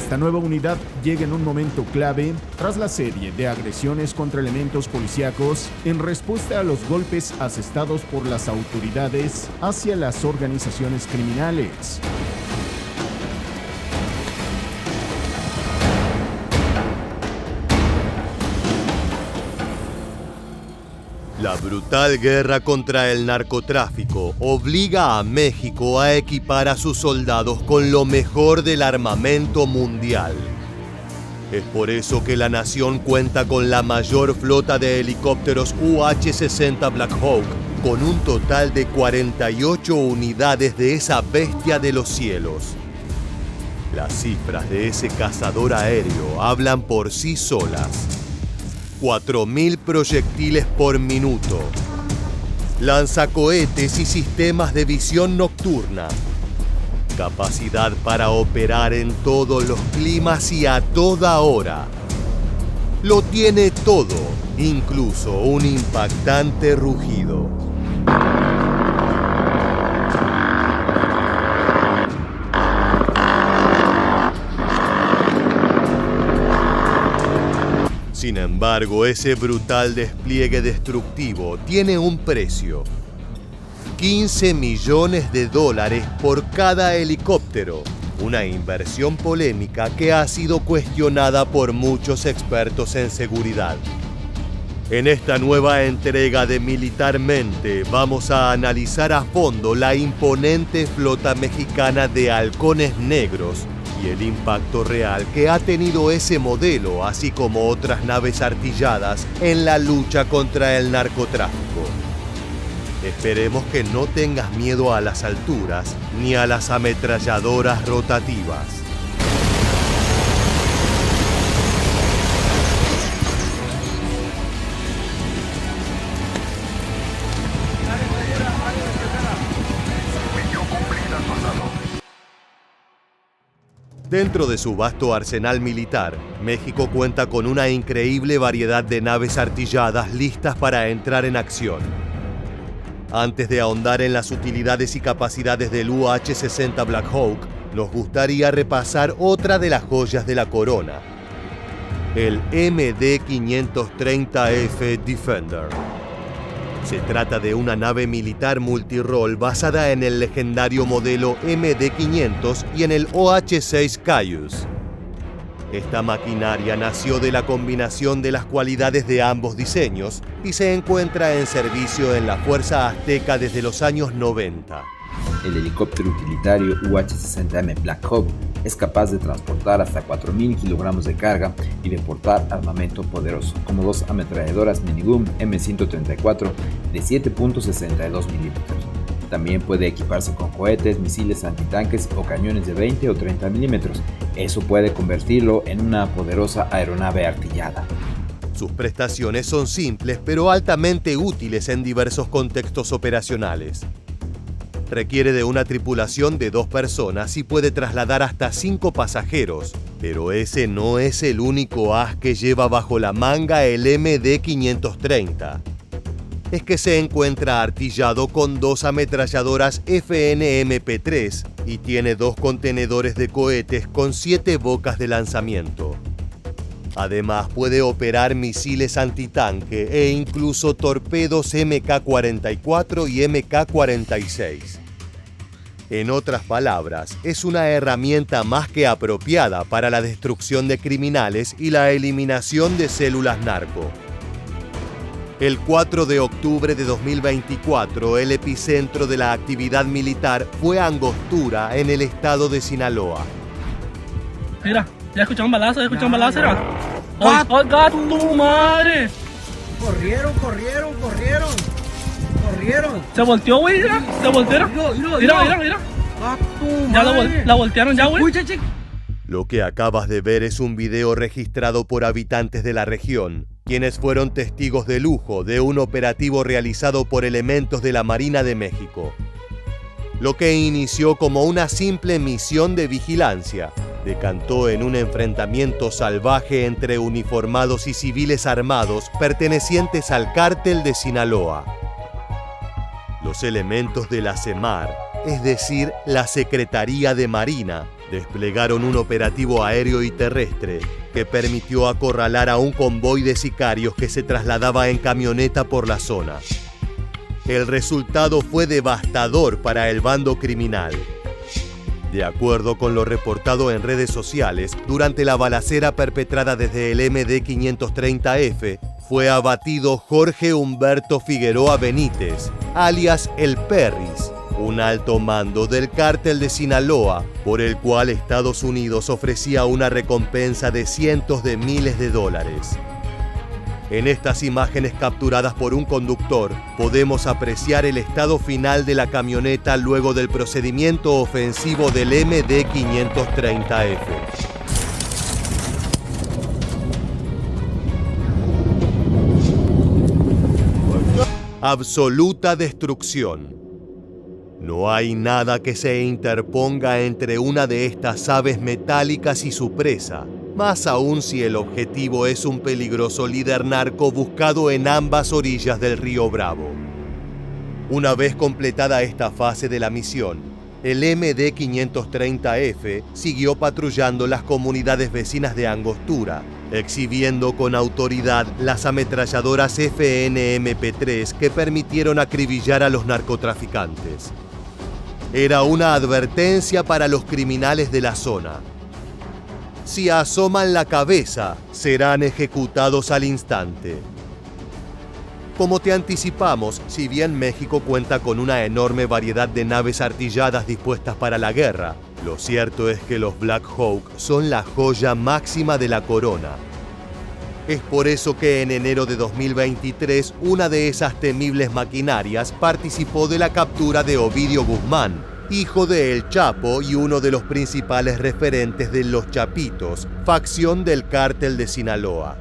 Esta nueva unidad llega en un momento clave tras la serie de agresiones contra elementos policíacos en respuesta a los golpes asestados por las autoridades hacia las organizaciones criminales. La brutal guerra contra el narcotráfico obliga a México a equipar a sus soldados con lo mejor del armamento mundial. Es por eso que la nación cuenta con la mayor flota de helicópteros UH-60 Black Hawk, con un total de 48 unidades de esa bestia de los cielos. Las cifras de ese cazador aéreo hablan por sí solas. 4.000 proyectiles por minuto, lanzacohetes y sistemas de visión nocturna, capacidad para operar en todos los climas y a toda hora. Lo tiene todo, incluso un impactante rugido. Sin embargo, ese brutal despliegue destructivo tiene un precio. $15 millones por cada helicóptero. Una inversión polémica que ha sido cuestionada por muchos expertos en seguridad. En esta nueva entrega de Militarmente vamos a analizar a fondo la imponente flota mexicana de halcones negros y el impacto real que ha tenido ese modelo, así como otras naves artilladas en la lucha contra el narcotráfico. Esperemos que no tengas miedo a las alturas ni a las ametralladoras rotativas. Dentro de su vasto arsenal militar, México cuenta con una increíble variedad de naves artilladas listas para entrar en acción. Antes de ahondar en las utilidades y capacidades del UH-60 Black Hawk, nos gustaría repasar otra de las joyas de la corona, el MD-530F Defender. Se trata de una nave militar multirol basada en el legendario modelo MD-500 y en el OH-6 Cayuse. Esta maquinaria nació de la combinación de las cualidades de ambos diseños y se encuentra en servicio en la Fuerza Azteca desde los años 90. El helicóptero utilitario UH-60M Black Hawk es capaz de transportar hasta 4.000 kilogramos de carga y de portar armamento poderoso, como dos ametralladoras Minigun M134 de 7.62 milímetros. También puede equiparse con cohetes, misiles antitanques o cañones de 20 o 30 milímetros. Eso puede convertirlo en una poderosa aeronave artillada. Sus prestaciones son simples pero altamente útiles en diversos contextos operacionales. Requiere de una tripulación de 2 personas y puede trasladar hasta 5 pasajeros, pero ese no es el único as que lleva bajo la manga el MD-530. Es que se encuentra artillado con 2 ametralladoras FNMP-3 y tiene 2 contenedores de cohetes con 7 bocas de lanzamiento. Además, puede operar misiles antitanque e incluso torpedos MK-44 y MK-46. En otras palabras, es una herramienta más que apropiada para la destrucción de criminales y la eliminación de células narco. El 4 de octubre de 2024, el epicentro de la actividad militar fue Angostura, en el estado de Sinaloa. Mira, ya escucharon balazo, ¿era? ¡Ay, gato, madre! Corrieron. Se volteó, güey, mira. Se voltearon. Mira. Ya la voltearon ya, güey. Lo que acabas de ver es un video registrado por habitantes de la región, quienes fueron testigos de lujo de un operativo realizado por elementos de la Marina de México. Lo que inició como una simple misión de vigilancia, decantó en un enfrentamiento salvaje entre uniformados y civiles armados pertenecientes al cártel de Sinaloa. Los elementos de la SEMAR, es decir, la Secretaría de Marina, desplegaron un operativo aéreo y terrestre que permitió acorralar a un convoy de sicarios que se trasladaba en camioneta por la zona. El resultado fue devastador para el bando criminal. De acuerdo con lo reportado en redes sociales, durante la balacera perpetrada desde el MD-530F, fue abatido Jorge Humberto Figueroa Benítez, alias El Perris, un alto mando del cártel de Sinaloa, por el cual Estados Unidos ofrecía una recompensa de cientos de miles de dólares. En estas imágenes capturadas por un conductor, podemos apreciar el estado final de la camioneta luego del procedimiento ofensivo del MD-530F. Absoluta destrucción. No hay nada que se interponga entre una de estas aves metálicas y su presa, más aún si el objetivo es un peligroso líder narco buscado en ambas orillas del río Bravo. Una vez completada esta fase de la misión, el MD-530F siguió patrullando las comunidades vecinas de Angostura, exhibiendo con autoridad las ametralladoras FNMP3 que permitieron acribillar a los narcotraficantes. Era una advertencia para los criminales de la zona. Si asoman la cabeza, serán ejecutados al instante. Como te anticipamos, si bien México cuenta con una enorme variedad de naves artilladas dispuestas para la guerra, lo cierto es que los Black Hawk son la joya máxima de la corona. Es por eso que en enero de 2023, una de esas temibles maquinarias participó de la captura de Ovidio Guzmán, hijo de El Chapo y uno de los principales referentes de Los Chapitos, facción del cártel de Sinaloa.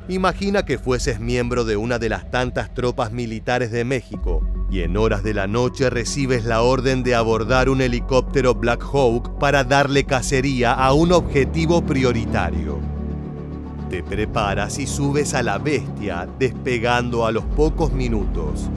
Imagina que fueses miembro de una de las tantas tropas militares de México y en horas de la noche recibes la orden de abordar un helicóptero Black Hawk para darle cacería a un objetivo prioritario. Te preparas y subes a la bestia, despegando a los pocos minutos.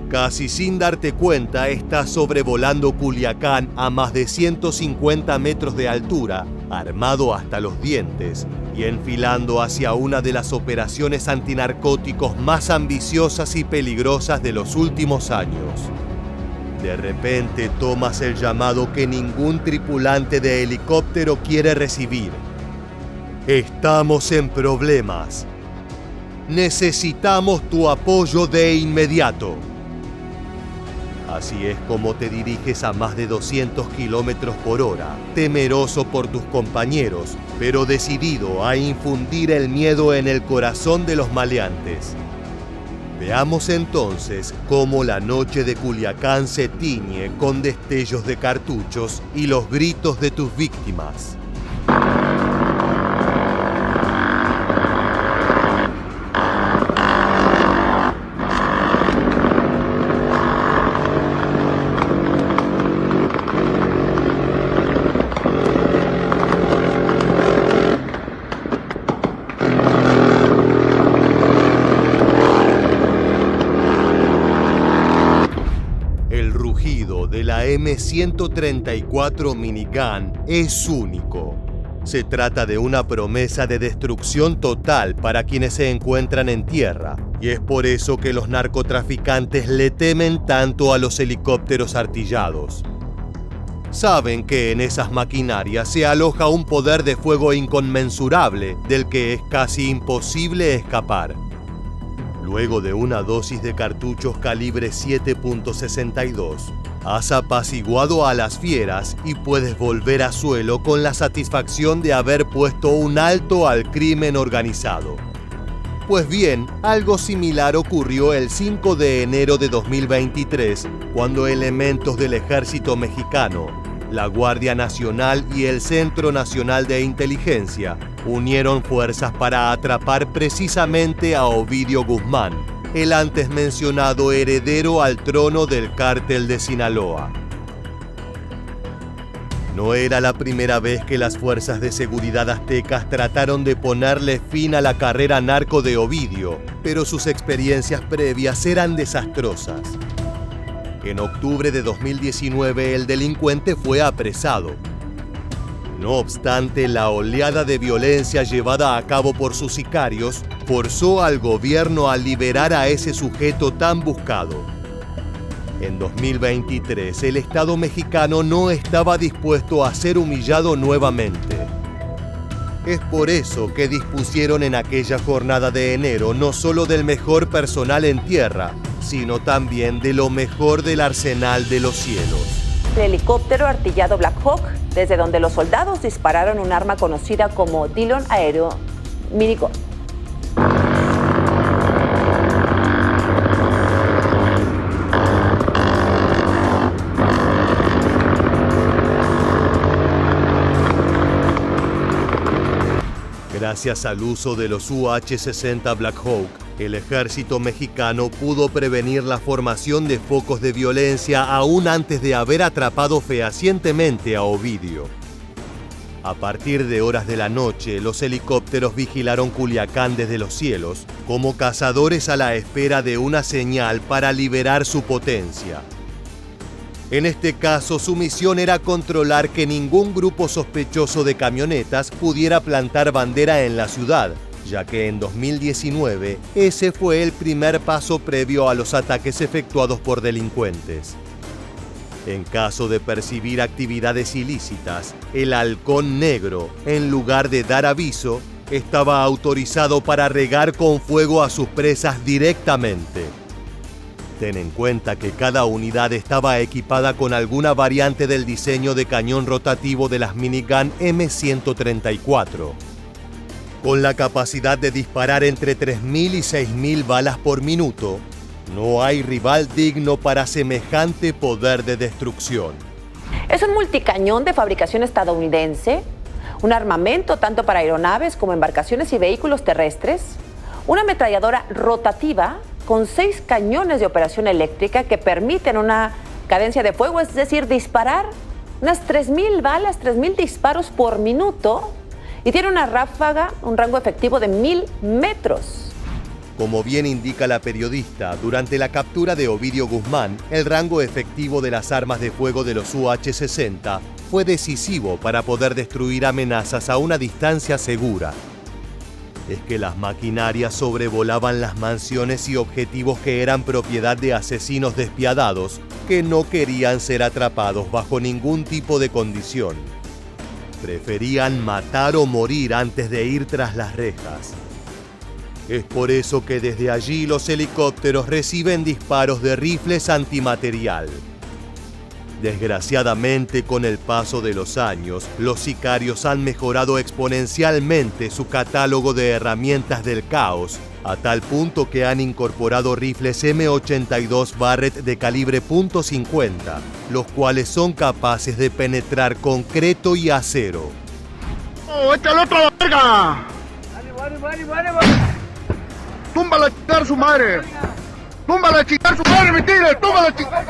Casi sin darte cuenta, estás sobrevolando Culiacán a más de 150 metros de altura, armado hasta los dientes, y enfilando hacia una de las operaciones antinarcóticos más ambiciosas y peligrosas de los últimos años. De repente tomas el llamado que ningún tripulante de helicóptero quiere recibir. Estamos en problemas. Necesitamos tu apoyo de inmediato. Así es como te diriges a más de 200 kilómetros por hora, temeroso por tus compañeros, pero decidido a infundir el miedo en el corazón de los maleantes. Veamos entonces cómo la noche de Culiacán se tiñe con destellos de cartuchos y los gritos de tus víctimas. La M134 Minigun es único. Se trata de una promesa de destrucción total para quienes se encuentran en tierra, y es por eso que los narcotraficantes le temen tanto a los helicópteros artillados. Saben que en esas maquinarias se aloja un poder de fuego inconmensurable del que es casi imposible escapar. Luego de una dosis de cartuchos calibre 7.62, has apaciguado a las fieras y puedes volver a suelo con la satisfacción de haber puesto un alto al crimen organizado. Pues bien, algo similar ocurrió el 5 de enero de 2023, cuando elementos del Ejército Mexicano, la Guardia Nacional y el Centro Nacional de Inteligencia unieron fuerzas para atrapar precisamente a Ovidio Guzmán, el antes mencionado heredero al trono del cártel de Sinaloa. No era la primera vez que las fuerzas de seguridad aztecas trataron de ponerle fin a la carrera narco de Ovidio, pero sus experiencias previas eran desastrosas. En octubre de 2019, el delincuente fue apresado. No obstante, la oleada de violencia llevada a cabo por sus sicarios forzó al gobierno a liberar a ese sujeto tan buscado. En 2023, el Estado mexicano no estaba dispuesto a ser humillado nuevamente. Es por eso que dispusieron en aquella jornada de enero no solo del mejor personal en tierra, sino también de lo mejor del arsenal de los cielos. El helicóptero artillado Black Hawk, desde donde los soldados dispararon un arma conocida como Dillon Aéreo Minigun. Gracias al uso de los UH-60 Black Hawk, el ejército mexicano pudo prevenir la formación de focos de violencia aún antes de haber atrapado fehacientemente a Ovidio. A partir de horas de la noche, los helicópteros vigilaron Culiacán desde los cielos, como cazadores a la espera de una señal para liberar su potencia. En este caso, su misión era controlar que ningún grupo sospechoso de camionetas pudiera plantar bandera en la ciudad, ya que en 2019 ese fue el primer paso previo a los ataques efectuados por delincuentes. En caso de percibir actividades ilícitas, el Halcón Negro, en lugar de dar aviso, estaba autorizado para regar con fuego a sus presas directamente. Ten en cuenta que cada unidad estaba equipada con alguna variante del diseño de cañón rotativo de las minigun M134. Con la capacidad de disparar entre 3.000 y 6.000 balas por minuto, no hay rival digno para semejante poder de destrucción. Es un multicañón de fabricación estadounidense, un armamento tanto para aeronaves como embarcaciones y vehículos terrestres, una ametralladora rotativa con 6 cañones de operación eléctrica que permiten una cadencia de fuego, es decir, disparar unas 3.000 balas, 3.000 disparos por minuto, y tiene una ráfaga, un rango efectivo de 1.000 metros. Como bien indica la periodista, durante la captura de Ovidio Guzmán, el rango efectivo de las armas de fuego de los UH-60 fue decisivo para poder destruir amenazas a una distancia segura. Es que las maquinarias sobrevolaban las mansiones y objetivos que eran propiedad de asesinos despiadados que no querían ser atrapados bajo ningún tipo de condición. Preferían matar o morir antes de ir tras las rejas. Es por eso que desde allí los helicópteros reciben disparos de rifles antimaterial. Desgraciadamente, con el paso de los años, los sicarios han mejorado exponencialmente su catálogo de herramientas del caos, a tal punto que han incorporado rifles M82 Barrett de calibre .50, los cuales son capaces de penetrar concreto y acero. ¡Oh, échale otra verga! ¡Túmbala a chingar su madre! ¡Túmbala a chingar su madre, mi tigre! ¡Túmbala a chingar!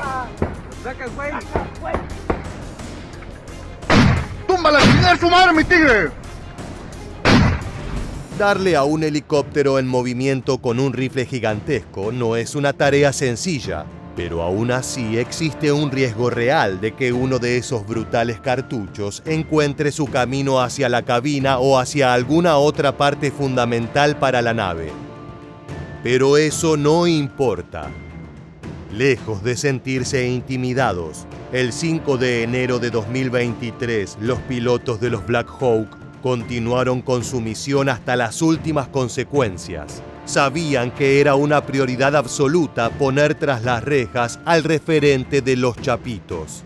¡Túmbala a chingar su madre, mi tigre! Darle a un helicóptero en movimiento con un rifle gigantesco no es una tarea sencilla, pero aún así existe un riesgo real de que uno de esos brutales cartuchos encuentre su camino hacia la cabina o hacia alguna otra parte fundamental para la nave. Pero eso no importa. Lejos de sentirse intimidados, el 5 de enero de 2023, los pilotos de los Black Hawk continuaron con su misión hasta las últimas consecuencias. Sabían que era una prioridad absoluta poner tras las rejas al referente de los Chapitos.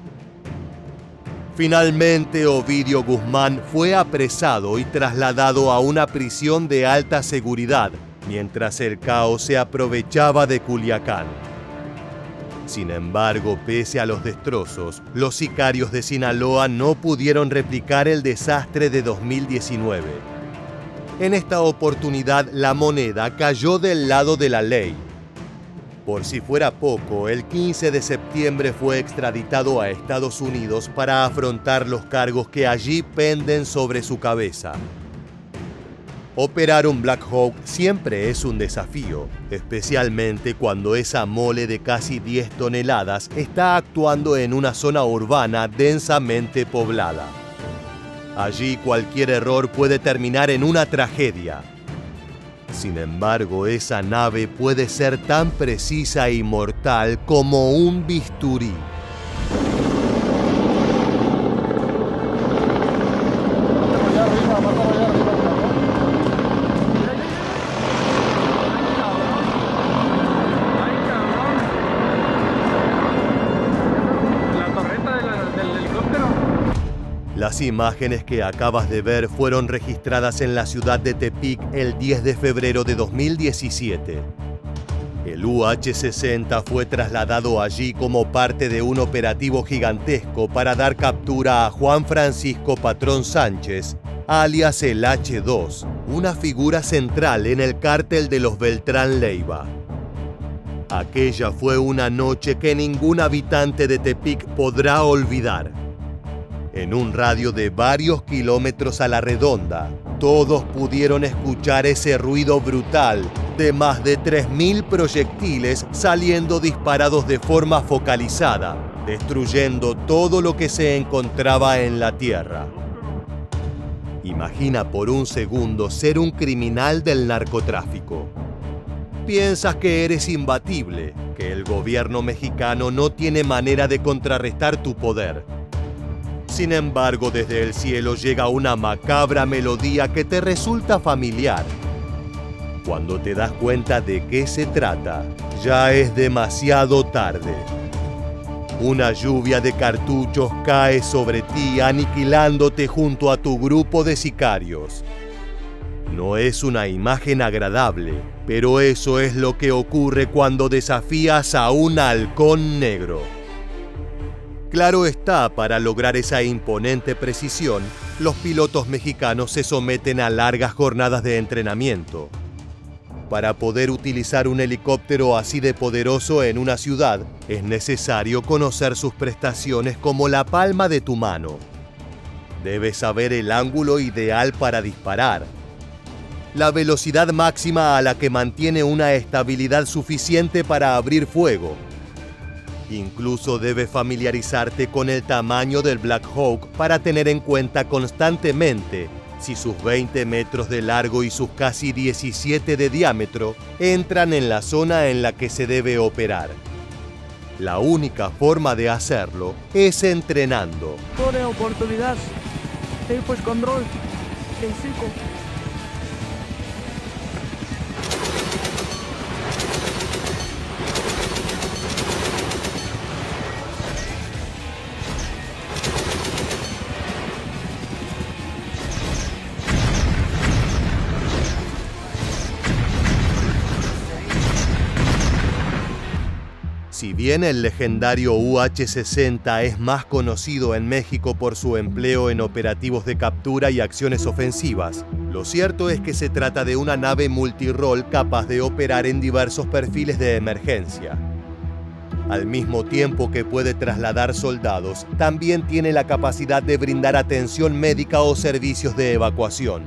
Finalmente, Ovidio Guzmán fue apresado y trasladado a una prisión de alta seguridad, mientras el caos se aprovechaba de Culiacán. Sin embargo, pese a los destrozos, los sicarios de Sinaloa no pudieron replicar el desastre de 2019. En esta oportunidad, la moneda cayó del lado de la ley. Por si fuera poco, el 15 de septiembre fue extraditado a Estados Unidos para afrontar los cargos que allí penden sobre su cabeza. Operar un Black Hawk siempre es un desafío, especialmente cuando esa mole de casi 10 toneladas está actuando en una zona urbana densamente poblada. Allí cualquier error puede terminar en una tragedia. Sin embargo, esa nave puede ser tan precisa y mortal como un bisturí. Las imágenes que acabas de ver fueron registradas en la ciudad de Tepic el 10 de febrero de 2017. El UH-60 fue trasladado allí como parte de un operativo gigantesco para dar captura a Juan Francisco Patrón Sánchez, alias el H2, una figura central en el cártel de los Beltrán Leiva. Aquella fue una noche que ningún habitante de Tepic podrá olvidar. En un radio de varios kilómetros a la redonda, todos pudieron escuchar ese ruido brutal de más de 3.000 proyectiles saliendo disparados de forma focalizada, destruyendo todo lo que se encontraba en la tierra. Imagina por un segundo ser un criminal del narcotráfico. Piensas que eres imbatible, que el gobierno mexicano no tiene manera de contrarrestar tu poder. Sin embargo, desde el cielo llega una macabra melodía que te resulta familiar. Cuando te das cuenta de qué se trata, ya es demasiado tarde. Una lluvia de cartuchos cae sobre ti, aniquilándote junto a tu grupo de sicarios. No es una imagen agradable, pero eso es lo que ocurre cuando desafías a un halcón negro. Claro está, para lograr esa imponente precisión, los pilotos mexicanos se someten a largas jornadas de entrenamiento. Para poder utilizar un helicóptero así de poderoso en una ciudad, es necesario conocer sus prestaciones como la palma de tu mano. Debes saber el ángulo ideal para disparar, la velocidad máxima a la que mantiene una estabilidad suficiente para abrir fuego. Incluso debes familiarizarte con el tamaño del Black Hawk para tener en cuenta constantemente si sus 20 metros de largo y sus casi 17 de diámetro entran en la zona en la que se debe operar. La única forma de hacerlo es entrenando. Por oportunidad. Sí, pues control. En 5. Si bien el legendario UH-60 es más conocido en México por su empleo en operativos de captura y acciones ofensivas, lo cierto es que se trata de una nave multirol capaz de operar en diversos perfiles de emergencia. Al mismo tiempo que puede trasladar soldados, también tiene la capacidad de brindar atención médica o servicios de evacuación.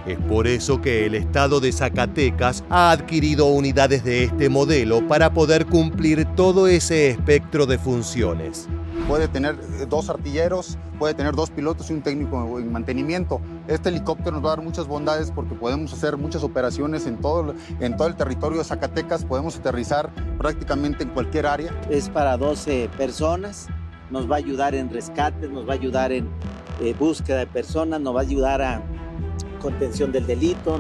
Es por eso que el estado de Zacatecas ha adquirido unidades de este modelo para poder cumplir todo ese espectro de funciones. Puede tener 2 artilleros, puede tener 2 pilotos y un técnico en mantenimiento. Este helicóptero nos va a dar muchas bondades porque podemos hacer muchas operaciones en todo el territorio de Zacatecas. Podemos aterrizar prácticamente en cualquier área. Es para 12 personas, nos va a ayudar en rescates, nos va a ayudar en búsqueda de personas, nos va a ayudar a contención del delito.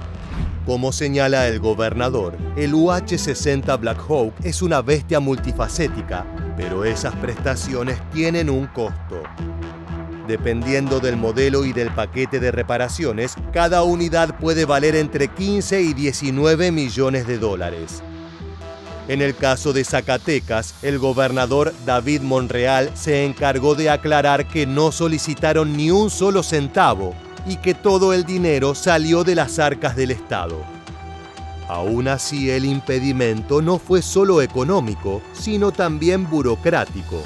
Como señala el gobernador, el UH-60 Black Hawk es una bestia multifacética, pero esas prestaciones tienen un costo. Dependiendo del modelo y del paquete de reparaciones, cada unidad puede valer entre 15 y 19 millones de dólares. En el caso de Zacatecas, el gobernador David Monreal se encargó de aclarar que no solicitaron ni un solo centavo y que todo el dinero salió de las arcas del Estado. Aún así, el impedimento no fue solo económico, sino también burocrático.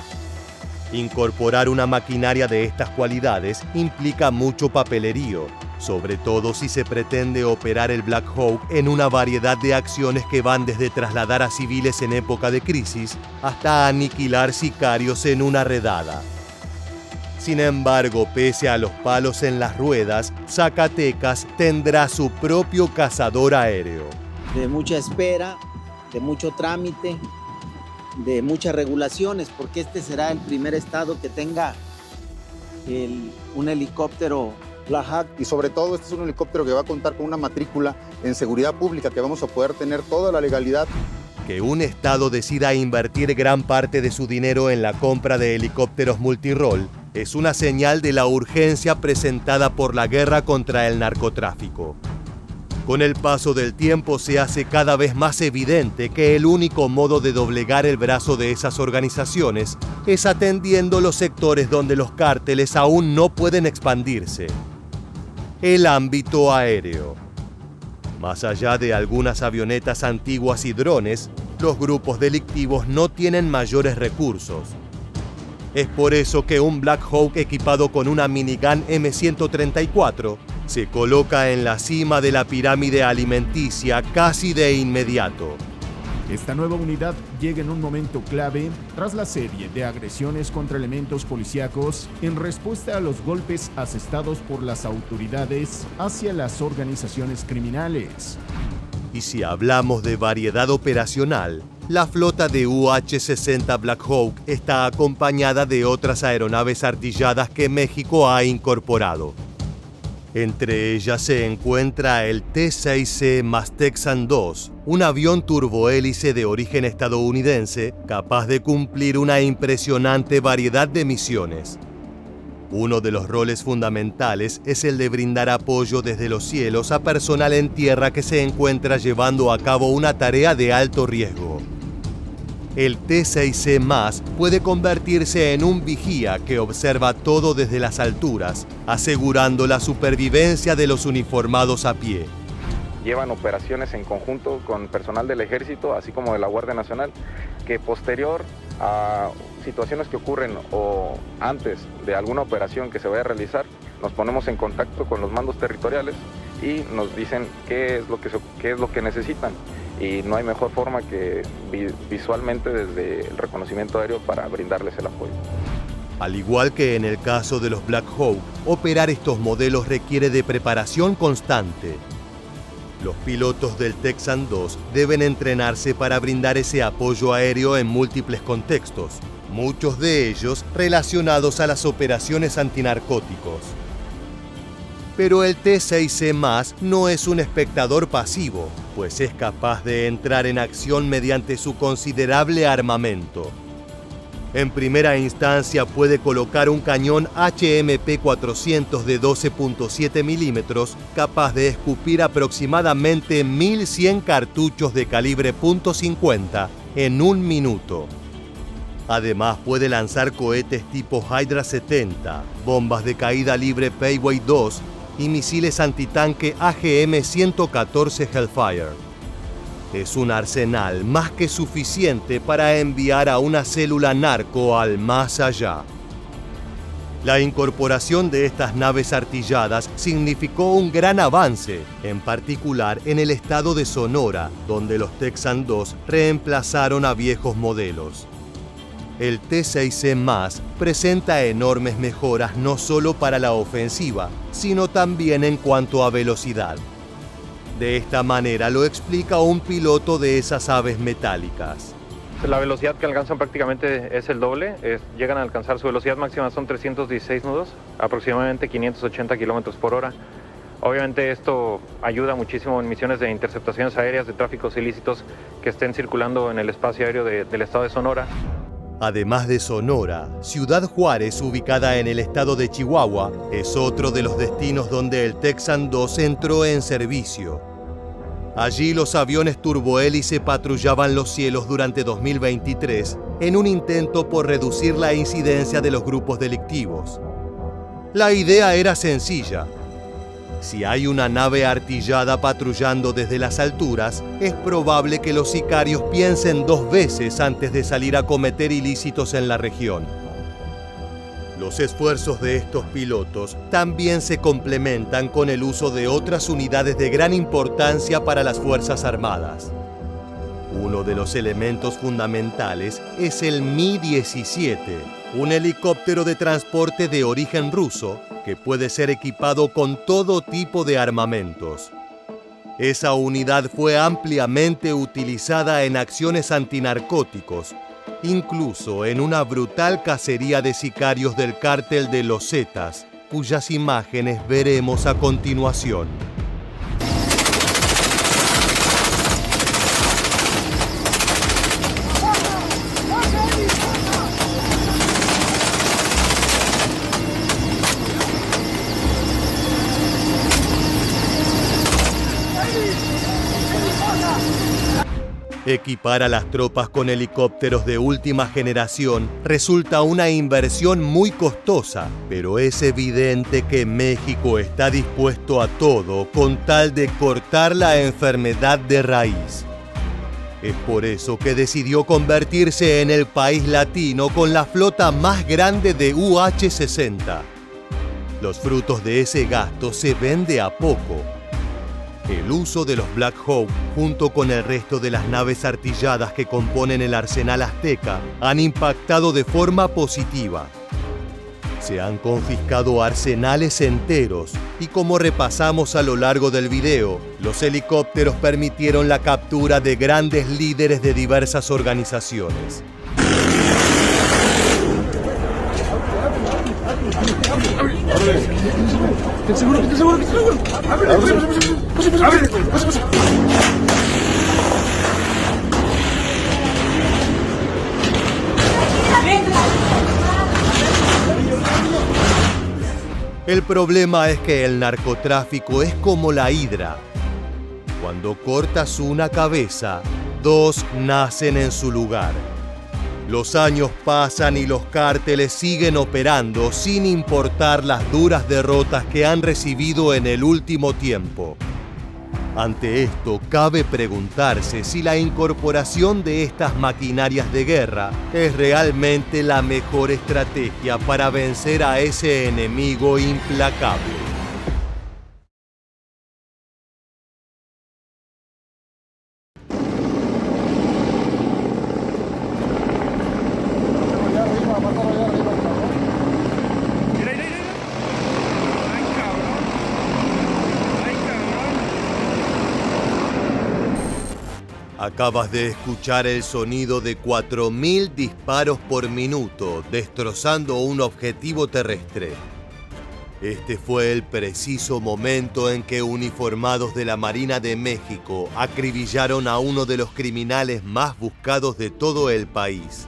Incorporar una maquinaria de estas cualidades implica mucho papelerío, sobre todo si se pretende operar el Black Hawk en una variedad de acciones que van desde trasladar a civiles en época de crisis hasta aniquilar sicarios en una redada. Sin embargo, pese a los palos en las ruedas, Zacatecas tendrá su propio cazador aéreo. De mucha espera, de mucho trámite, de muchas regulaciones, porque este será el primer estado que tenga un helicóptero Black Hawk, y sobre todo este es un helicóptero que va a contar con una matrícula en seguridad pública, que vamos a poder tener toda la legalidad. Que un estado decida invertir gran parte de su dinero en la compra de helicópteros multirol es una señal de la urgencia presentada por la guerra contra el narcotráfico. Con el paso del tiempo se hace cada vez más evidente que el único modo de doblegar el brazo de esas organizaciones es atendiendo los sectores donde los cárteles aún no pueden expandirse. El ámbito aéreo. Más allá de algunas avionetas antiguas y drones, los grupos delictivos no tienen mayores recursos. Es por eso que un Black Hawk equipado con una minigun M134 se coloca en la cima de la pirámide alimenticia casi de inmediato. Esta nueva unidad llega en un momento clave tras la serie de agresiones contra elementos policíacos en respuesta a los golpes asestados por las autoridades hacia las organizaciones criminales. Y si hablamos de variedad operacional, la flota de UH-60 Black Hawk está acompañada de otras aeronaves artilladas que México ha incorporado. Entre ellas se encuentra el T-6C más Texan II, un avión turbohélice de origen estadounidense capaz de cumplir una impresionante variedad de misiones. Uno de los roles fundamentales es el de brindar apoyo desde los cielos a personal en tierra que se encuentra llevando a cabo una tarea de alto riesgo. El T-6C+ puede convertirse en un vigía que observa todo desde las alturas, asegurando la supervivencia de los uniformados a pie. Llevan operaciones en conjunto con personal del Ejército, así como de la Guardia Nacional, que posterior a situaciones que ocurren o antes de alguna operación que se vaya a realizar, nos ponemos en contacto con los mandos territoriales y nos dicen qué es lo que necesitan. Y no hay mejor forma que visualmente desde el reconocimiento aéreo para brindarles el apoyo. Al igual que en el caso de los Black Hawk, operar estos modelos requiere de preparación constante. Los pilotos del Texan II deben entrenarse para brindar ese apoyo aéreo en múltiples contextos, muchos de ellos relacionados a las operaciones antinarcóticos. Pero el T-6C+ no es un espectador pasivo, pues es capaz de entrar en acción mediante su considerable armamento. En primera instancia puede colocar un cañón HMP-400 de 12.7 milímetros capaz de escupir aproximadamente 1.100 cartuchos de calibre .50 en un minuto. Además puede lanzar cohetes tipo Hydra 70, bombas de caída libre Payway 2 y misiles antitanque AGM-114 Hellfire. Es un arsenal más que suficiente para enviar a una célula narco al más allá. La incorporación de estas naves artilladas significó un gran avance, en particular en el estado de Sonora, donde los Texan II reemplazaron a viejos modelos. El T-6C+ presenta enormes mejoras no solo para la ofensiva, sino también en cuanto a velocidad. De esta manera lo explica un piloto de esas aves metálicas. La velocidad que alcanzan prácticamente es el doble, llegan a alcanzar su velocidad máxima, son 316 nudos, aproximadamente 580 kilómetros por hora. Obviamente esto ayuda muchísimo en misiones de interceptaciones aéreas de tráficos ilícitos que estén circulando en el espacio aéreo del estado de Sonora. Además de Sonora, Ciudad Juárez, ubicada en el estado de Chihuahua, es otro de los destinos donde el Texan II entró en servicio. Allí los aviones turbohélice patrullaban los cielos durante 2023 en un intento por reducir la incidencia de los grupos delictivos. La idea era sencilla. Si hay una nave artillada patrullando desde las alturas, es probable que los sicarios piensen dos veces antes de salir a cometer ilícitos en la región. Los esfuerzos de estos pilotos también se complementan con el uso de otras unidades de gran importancia para las Fuerzas Armadas. Uno de los elementos fundamentales es el Mi-17, un helicóptero de transporte de origen ruso que puede ser equipado con todo tipo de armamentos. Esa unidad fue ampliamente utilizada en acciones antinarcóticos, incluso en una brutal cacería de sicarios del cártel de los Zetas, cuyas imágenes veremos a continuación. Equipar a las tropas con helicópteros de última generación resulta una inversión muy costosa, pero es evidente que México está dispuesto a todo con tal de cortar la enfermedad de raíz. Es por eso que decidió convertirse en el país latino con la flota más grande de UH-60. Los frutos de ese gasto se ven de a poco. El uso de los Black Hawk, junto con el resto de las naves artilladas que componen el arsenal azteca, han impactado de forma positiva. Se han confiscado arsenales enteros y, como repasamos a lo largo del video, los helicópteros permitieron la captura de grandes líderes de diversas organizaciones. El problema es que el narcotráfico es como la hidra. Cuando cortas una cabeza, dos nacen en su lugar. Los años pasan y los cárteles siguen operando sin importar las duras derrotas que han recibido en el último tiempo. Ante esto, cabe preguntarse si la incorporación de estas maquinarias de guerra es realmente la mejor estrategia para vencer a ese enemigo implacable. Acabas de escuchar el sonido de 4.000 disparos por minuto destrozando un objetivo terrestre. Este fue el preciso momento en que uniformados de la Marina de México acribillaron a uno de los criminales más buscados de todo el país,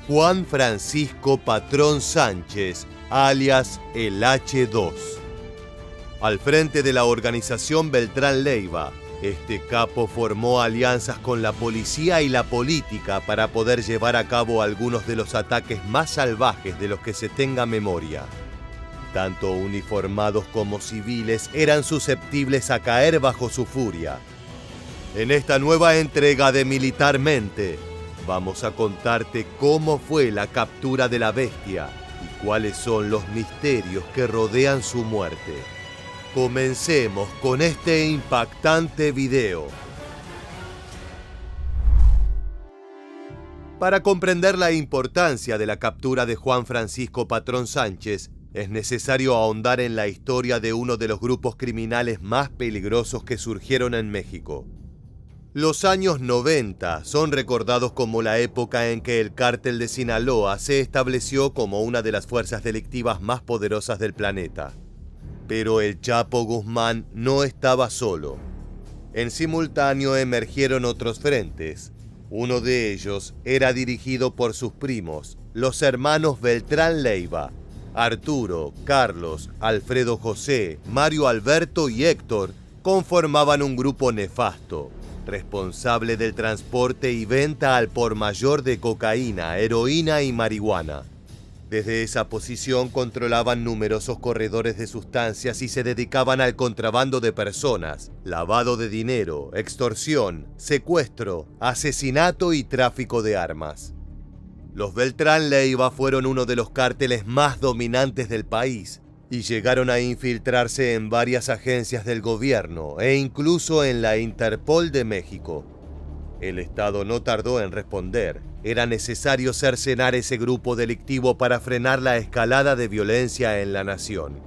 Juan Francisco Patrón Sánchez, alias el H2. Al frente de la organización Beltrán Leiva, este capo formó alianzas con la policía y la política para poder llevar a cabo algunos de los ataques más salvajes de los que se tenga memoria. Tanto uniformados como civiles eran susceptibles a caer bajo su furia. En esta nueva entrega de Militarmente, vamos a contarte cómo fue la captura de la bestia y cuáles son los misterios que rodean su muerte. Comencemos con este impactante video. Para comprender la importancia de la captura de Juan Francisco Patrón Sánchez, es necesario ahondar en la historia de uno de los grupos criminales más peligrosos que surgieron en México. Los años 90 son recordados como la época en que el cártel de Sinaloa se estableció como una de las fuerzas delictivas más poderosas del planeta. Pero el Chapo Guzmán no estaba solo. En simultáneo emergieron otros frentes. Uno de ellos era dirigido por sus primos, los hermanos Beltrán Leiva. Arturo, Carlos, Alfredo José, Mario Alberto y Héctor conformaban un grupo nefasto, responsable del transporte y venta al por mayor de cocaína, heroína y marihuana. Desde esa posición controlaban numerosos corredores de sustancias y se dedicaban al contrabando de personas, lavado de dinero, extorsión, secuestro, asesinato y tráfico de armas. Los Beltrán Leiva fueron uno de los cárteles más dominantes del país y llegaron a infiltrarse en varias agencias del gobierno e incluso en la Interpol de México. El Estado no tardó en responder. Era necesario cercenar ese grupo delictivo para frenar la escalada de violencia en la nación.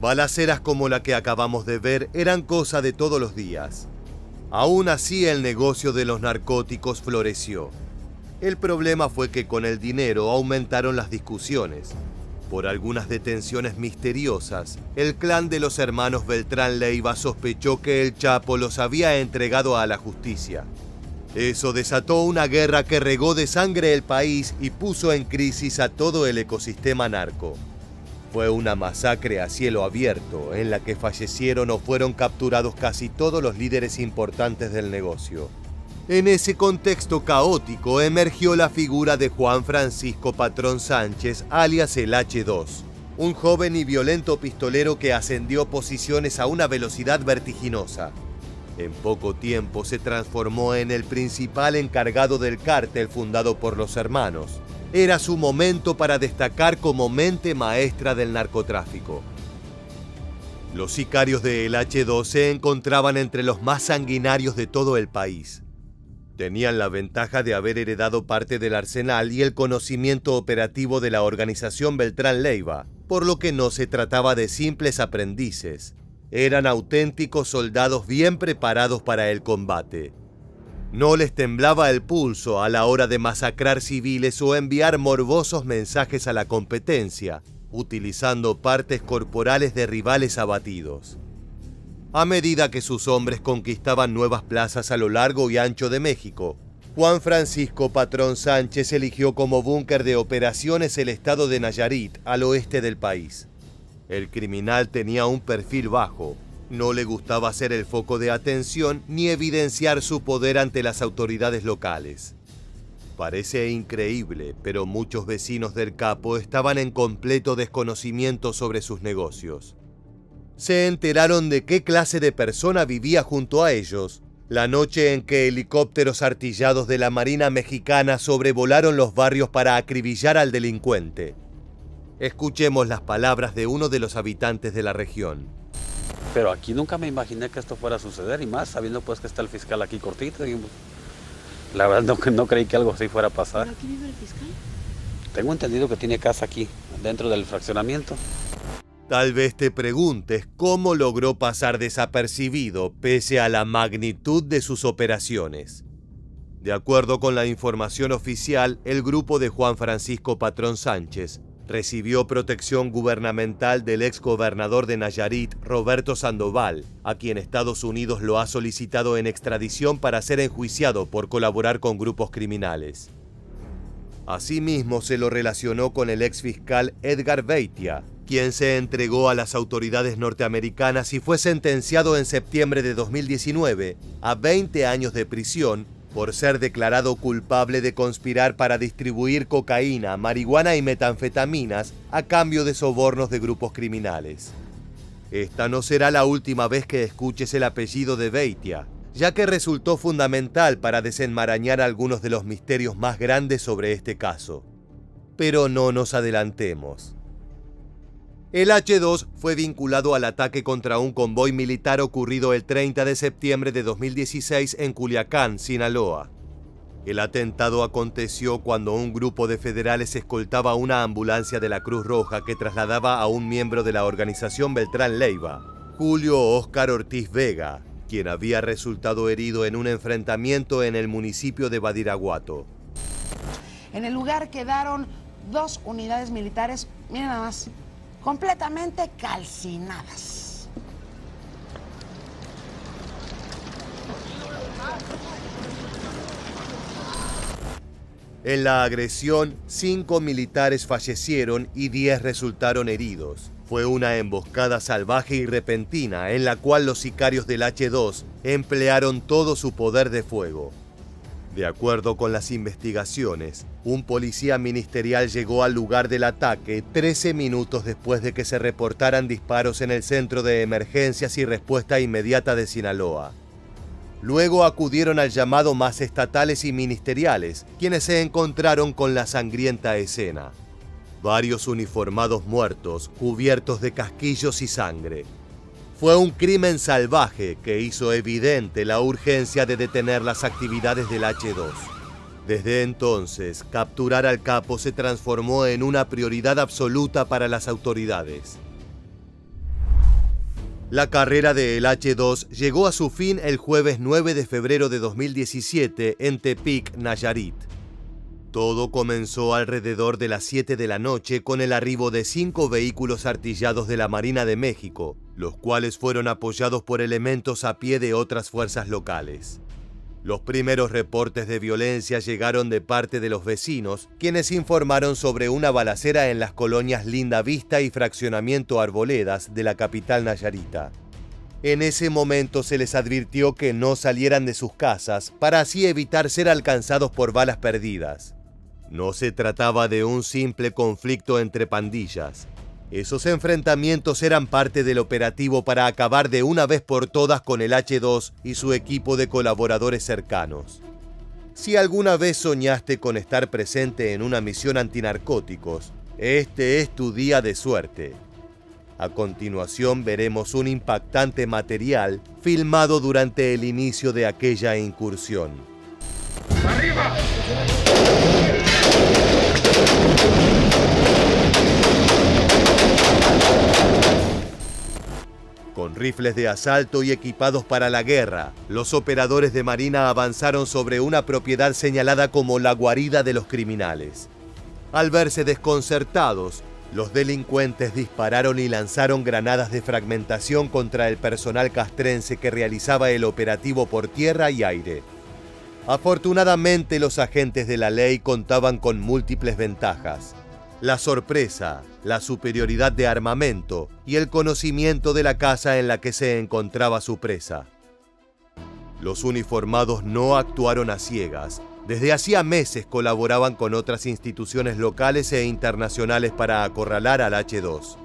Balaceras como la que acabamos de ver eran cosa de todos los días. Aún así, el negocio de los narcóticos floreció. El problema fue que con el dinero aumentaron las discusiones. Por algunas detenciones misteriosas, el clan de los hermanos Beltrán Leiva sospechó que el Chapo los había entregado a la justicia. Eso desató una guerra que regó de sangre el país y puso en crisis a todo el ecosistema narco. Fue una masacre a cielo abierto en la que fallecieron o fueron capturados casi todos los líderes importantes del negocio. En ese contexto caótico emergió la figura de Juan Francisco Patrón Sánchez, alias el H2, un joven y violento pistolero que ascendió posiciones a una velocidad vertiginosa. En poco tiempo se transformó en el principal encargado del cártel fundado por los hermanos. Era su momento para destacar como mente maestra del narcotráfico. Los sicarios de El H2 se encontraban entre los más sanguinarios de todo el país. Tenían la ventaja de haber heredado parte del arsenal y el conocimiento operativo de la organización Beltrán Leiva, por lo que no se trataba de simples aprendices. Eran auténticos soldados bien preparados para el combate. No les temblaba el pulso a la hora de masacrar civiles o enviar morbosos mensajes a la competencia, utilizando partes corporales de rivales abatidos. A medida que sus hombres conquistaban nuevas plazas a lo largo y ancho de México, Juan Francisco Patrón Sánchez eligió como búnker de operaciones el estado de Nayarit, al oeste del país. El criminal tenía un perfil bajo. No le gustaba ser el foco de atención ni evidenciar su poder ante las autoridades locales. Parece increíble, pero muchos vecinos del capo estaban en completo desconocimiento sobre sus negocios. Se enteraron de qué clase de persona vivía junto a ellos la noche en que helicópteros artillados de la Marina Mexicana sobrevolaron los barrios para acribillar al delincuente. Escuchemos las palabras de uno de los habitantes de la región. Pero aquí nunca me imaginé que esto fuera a suceder, y más sabiendo pues que está el fiscal aquí cortito. La verdad no creí que algo así fuera a pasar. ¿Pero aquí vive el fiscal? Tengo entendido que tiene casa aquí, dentro del fraccionamiento. Tal vez te preguntes cómo logró pasar desapercibido pese a la magnitud de sus operaciones. De acuerdo con la información oficial, el grupo de Juan Francisco Patrón Sánchez recibió protección gubernamental del exgobernador de Nayarit, Roberto Sandoval, a quien Estados Unidos lo ha solicitado en extradición para ser enjuiciado por colaborar con grupos criminales. Asimismo, se lo relacionó con el exfiscal Edgar Beitia, quien se entregó a las autoridades norteamericanas y fue sentenciado en septiembre de 2019 a 20 años de prisión por ser declarado culpable de conspirar para distribuir cocaína, marihuana y metanfetaminas a cambio de sobornos de grupos criminales. Esta no será la última vez que escuches el apellido de Beitia, ya que resultó fundamental para desenmarañar algunos de los misterios más grandes sobre este caso. Pero no nos adelantemos. El H2 fue vinculado al ataque contra un convoy militar ocurrido el 30 de septiembre de 2016 en Culiacán, Sinaloa. El atentado aconteció cuando un grupo de federales escoltaba una ambulancia de la Cruz Roja que trasladaba a un miembro de la organización Beltrán Leiva, Julio Óscar Ortiz Vega, quien había resultado herido en un enfrentamiento en el municipio de Badiraguato. En el lugar quedaron 2 unidades militares, miren nada más, completamente calcinadas. En la agresión, 5 militares fallecieron y 10 resultaron heridos. Fue una emboscada salvaje y repentina en la cual los sicarios del H2 emplearon todo su poder de fuego. De acuerdo con las investigaciones, un policía ministerial llegó al lugar del ataque 13 minutos después de que se reportaran disparos en el Centro de Emergencias y Respuesta Inmediata de Sinaloa. Luego acudieron al llamado más estatales y ministeriales, quienes se encontraron con la sangrienta escena. Varios uniformados muertos, cubiertos de casquillos y sangre. Fue un crimen salvaje que hizo evidente la urgencia de detener las actividades del H2. Desde entonces, capturar al capo se transformó en una prioridad absoluta para las autoridades. La carrera del H2 llegó a su fin el jueves 9 de febrero de 2017 en Tepic, Nayarit. Todo comenzó alrededor de las 7 de la noche con el arribo de 5 vehículos artillados de la Marina de México, los cuales fueron apoyados por elementos a pie de otras fuerzas locales. Los primeros reportes de violencia llegaron de parte de los vecinos, quienes informaron sobre una balacera en las colonias Linda Vista y Fraccionamiento Arboledas de la capital nayarita. En ese momento se les advirtió que no salieran de sus casas para así evitar ser alcanzados por balas perdidas. No se trataba de un simple conflicto entre pandillas. Esos enfrentamientos eran parte del operativo para acabar de una vez por todas con el H2 y su equipo de colaboradores cercanos. Si alguna vez soñaste con estar presente en una misión antinarcóticos, este es tu día de suerte. A continuación veremos un impactante material filmado durante el inicio de aquella incursión. ¡Arriba! Con rifles de asalto y equipados para la guerra, los operadores de Marina avanzaron sobre una propiedad señalada como la guarida de los criminales. Al verse desconcertados, los delincuentes dispararon y lanzaron granadas de fragmentación contra el personal castrense que realizaba el operativo por tierra y aire. Afortunadamente, los agentes de la ley contaban con múltiples ventajas: la sorpresa, la superioridad de armamento y el conocimiento de la casa en la que se encontraba su presa. Los uniformados no actuaron a ciegas. Desde hacía meses colaboraban con otras instituciones locales e internacionales para acorralar al H2.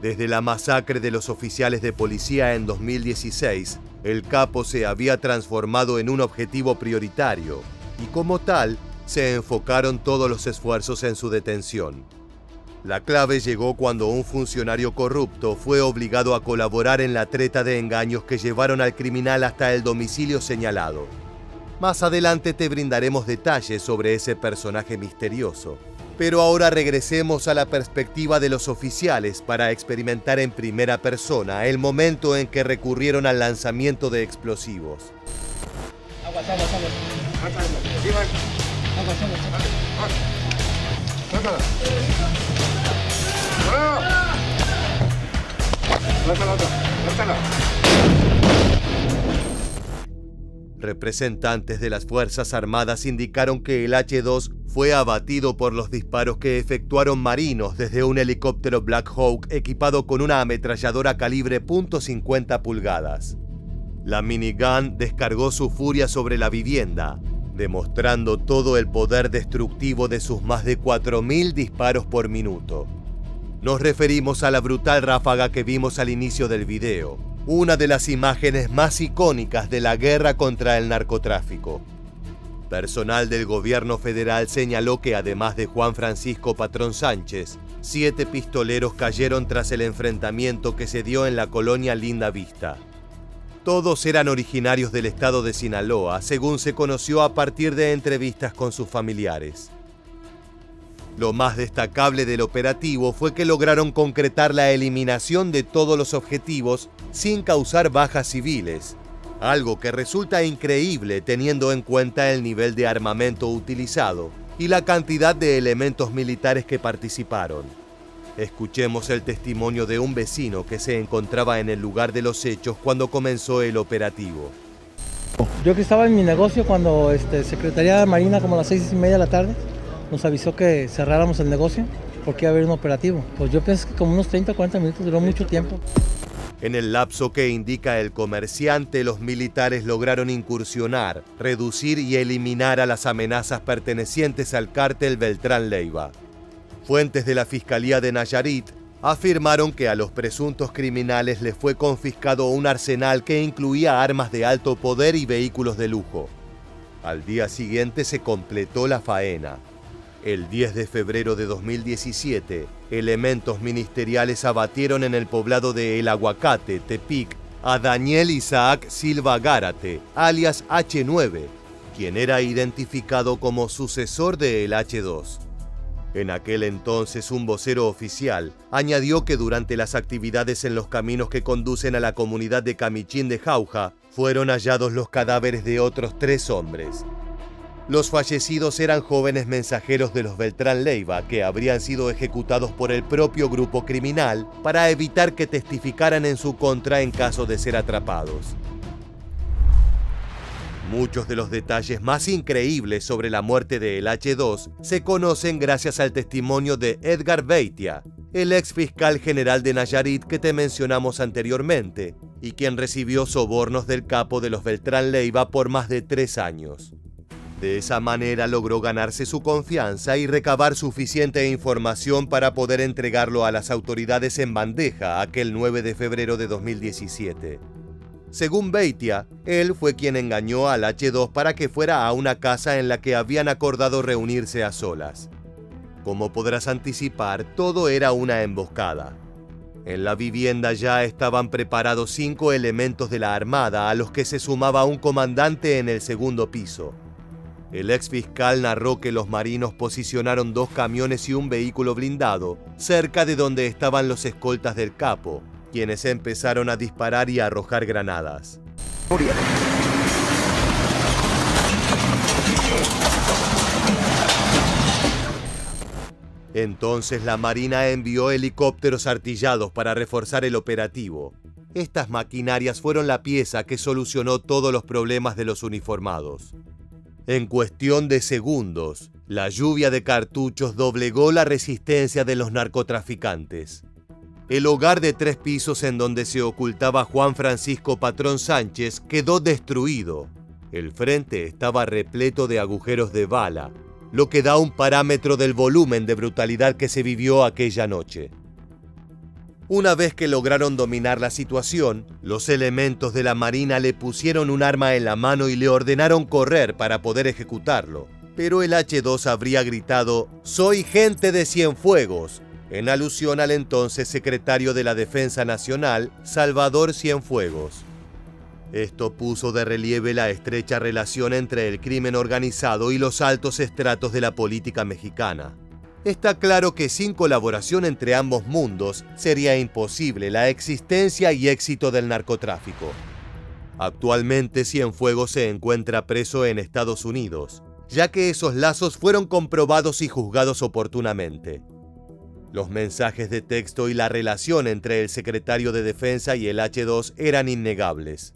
Desde la masacre de los oficiales de policía en 2016, el capo se había transformado en un objetivo prioritario y como tal, se enfocaron todos los esfuerzos en su detención. La clave llegó cuando un funcionario corrupto fue obligado a colaborar en la treta de engaños que llevaron al criminal hasta el domicilio señalado. Más adelante te brindaremos detalles sobre ese personaje misterioso. Pero ahora regresemos a la perspectiva de los oficiales para experimentar en primera persona el momento en que recurrieron al lanzamiento de explosivos. Representantes de las Fuerzas Armadas indicaron que el H2 fue abatido por los disparos que efectuaron marinos desde un helicóptero Black Hawk equipado con una ametralladora calibre .50 pulgadas. La minigun descargó su furia sobre la vivienda, demostrando todo el poder destructivo de sus más de 4.000 disparos por minuto. Nos referimos a la brutal ráfaga que vimos al inicio del video, una de las imágenes más icónicas de la guerra contra el narcotráfico. Personal del gobierno federal señaló que además de Juan Francisco Patrón Sánchez, 7 pistoleros cayeron tras el enfrentamiento que se dio en la colonia Linda Vista. Todos eran originarios del estado de Sinaloa, según se conoció a partir de entrevistas con sus familiares. Lo más destacable del operativo fue que lograron concretar la eliminación de todos los objetivos sin causar bajas civiles, algo que resulta increíble teniendo en cuenta el nivel de armamento utilizado y la cantidad de elementos militares que participaron. Escuchemos el testimonio de un vecino que se encontraba en el lugar de los hechos cuando comenzó el operativo. Yo que estaba en mi negocio cuando Secretaría de Marina, como a las 6:30 de la tarde, nos avisó que cerráramos el negocio porque iba a haber un operativo. Pues yo pienso que como unos 30 o 40 minutos, duró mucho tiempo. En el lapso que indica el comerciante, los militares lograron incursionar, reducir y eliminar a las amenazas pertenecientes al cártel Beltrán Leiva. Fuentes de la Fiscalía de Nayarit afirmaron que a los presuntos criminales les fue confiscado un arsenal que incluía armas de alto poder y vehículos de lujo. Al día siguiente se completó la faena. El 10 de febrero de 2017, elementos ministeriales abatieron en el poblado de El Aguacate, Tepic, a Daniel Isaac Silva Gárate, alias H9, quien era identificado como sucesor de el H2. En aquel entonces, un vocero oficial añadió que durante las actividades en los caminos que conducen a la comunidad de Camichín de Jauja, fueron hallados los cadáveres de otros 3 hombres. Los fallecidos eran jóvenes mensajeros de los Beltrán Leiva que habrían sido ejecutados por el propio grupo criminal para evitar que testificaran en su contra en caso de ser atrapados. Muchos de los detalles más increíbles sobre la muerte de el H2 se conocen gracias al testimonio de Edgar Beitia, el ex fiscal general de Nayarit que te mencionamos anteriormente, y quien recibió sobornos del capo de los Beltrán Leiva por más de 3 años. De esa manera logró ganarse su confianza y recabar suficiente información para poder entregarlo a las autoridades en bandeja aquel 9 de febrero de 2017. Según Beitia, él fue quien engañó al H2 para que fuera a una casa en la que habían acordado reunirse a solas. Como podrás anticipar, todo era una emboscada. En la vivienda ya estaban preparados 5 elementos de la Armada, a los que se sumaba un comandante en el segundo piso. El ex fiscal narró que los marinos posicionaron 2 camiones y un vehículo blindado cerca de donde estaban los escoltas del capo, quienes empezaron a disparar y a arrojar granadas. Entonces la Marina envió helicópteros artillados para reforzar el operativo. Estas maquinarias fueron la pieza que solucionó todos los problemas de los uniformados. En cuestión de segundos, la lluvia de cartuchos doblegó la resistencia de los narcotraficantes. El hogar de 3 pisos en donde se ocultaba Juan Francisco Patrón Sánchez quedó destruido. El frente estaba repleto de agujeros de bala, lo que da un parámetro del volumen de brutalidad que se vivió aquella noche. Una vez que lograron dominar la situación, los elementos de la Marina le pusieron un arma en la mano y le ordenaron correr para poder ejecutarlo. Pero el H2 habría gritado: «¡Soy gente de Cienfuegos», en alusión al entonces secretario de la Defensa Nacional, Salvador Cienfuegos. Esto puso de relieve la estrecha relación entre el crimen organizado y los altos estratos de la política mexicana. Está claro que sin colaboración entre ambos mundos sería imposible la existencia y éxito del narcotráfico. Actualmente Cienfuegos se encuentra preso en Estados Unidos, ya que esos lazos fueron comprobados y juzgados oportunamente. Los mensajes de texto y la relación entre el secretario de Defensa y el H2 eran innegables.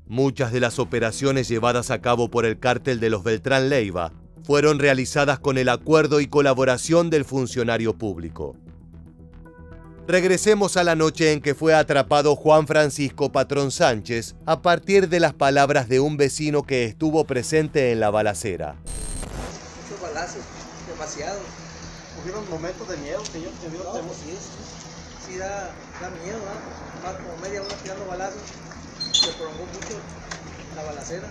Muchas de las operaciones llevadas a cabo por el cártel de los Beltrán Leiva fueron realizadas con el acuerdo y colaboración del funcionario público. Regresemos a la noche en que fue atrapado Juan Francisco Patrón Sánchez a partir de las palabras de un vecino que estuvo presente en la balacera. Muchos balazos, demasiados. ¿Hubieron momentos de miedo, señor? No, sí da miedo, ¿no? Más como media hora tirando balazos, se prolongó mucho la balacera.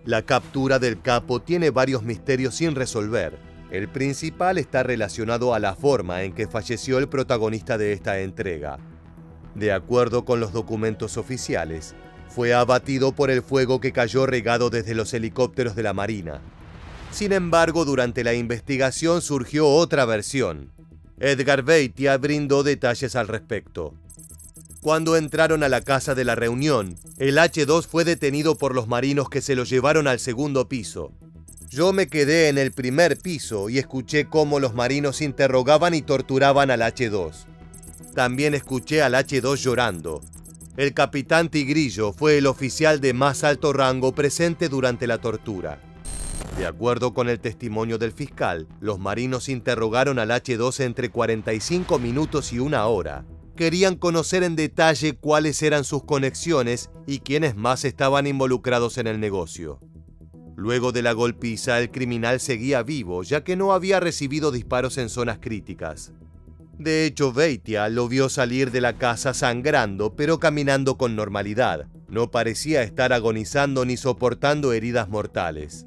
La captura del capo tiene varios misterios sin resolver. El principal está relacionado a la forma en que falleció el protagonista de esta entrega. De acuerdo con los documentos oficiales, fue abatido por el fuego que cayó regado desde los helicópteros de la Marina. Sin embargo, durante la investigación surgió otra versión. Edgar Beitia brindó detalles al respecto. Cuando entraron a la casa de la reunión, el H2 fue detenido por los marinos que se lo llevaron al segundo piso. Yo me quedé en el primer piso y escuché cómo los marinos interrogaban y torturaban al H2. También escuché al H2 llorando. El capitán Tigrillo fue el oficial de más alto rango presente durante la tortura. De acuerdo con el testimonio del fiscal, los marinos interrogaron al H2 entre 45 minutos y 1 hora, querían conocer en detalle cuáles eran sus conexiones y quiénes más estaban involucrados en el negocio. Luego de la golpiza, el criminal seguía vivo, ya que no había recibido disparos en zonas críticas. De hecho, Beitia lo vio salir de la casa sangrando, pero caminando con normalidad. No parecía estar agonizando ni soportando heridas mortales.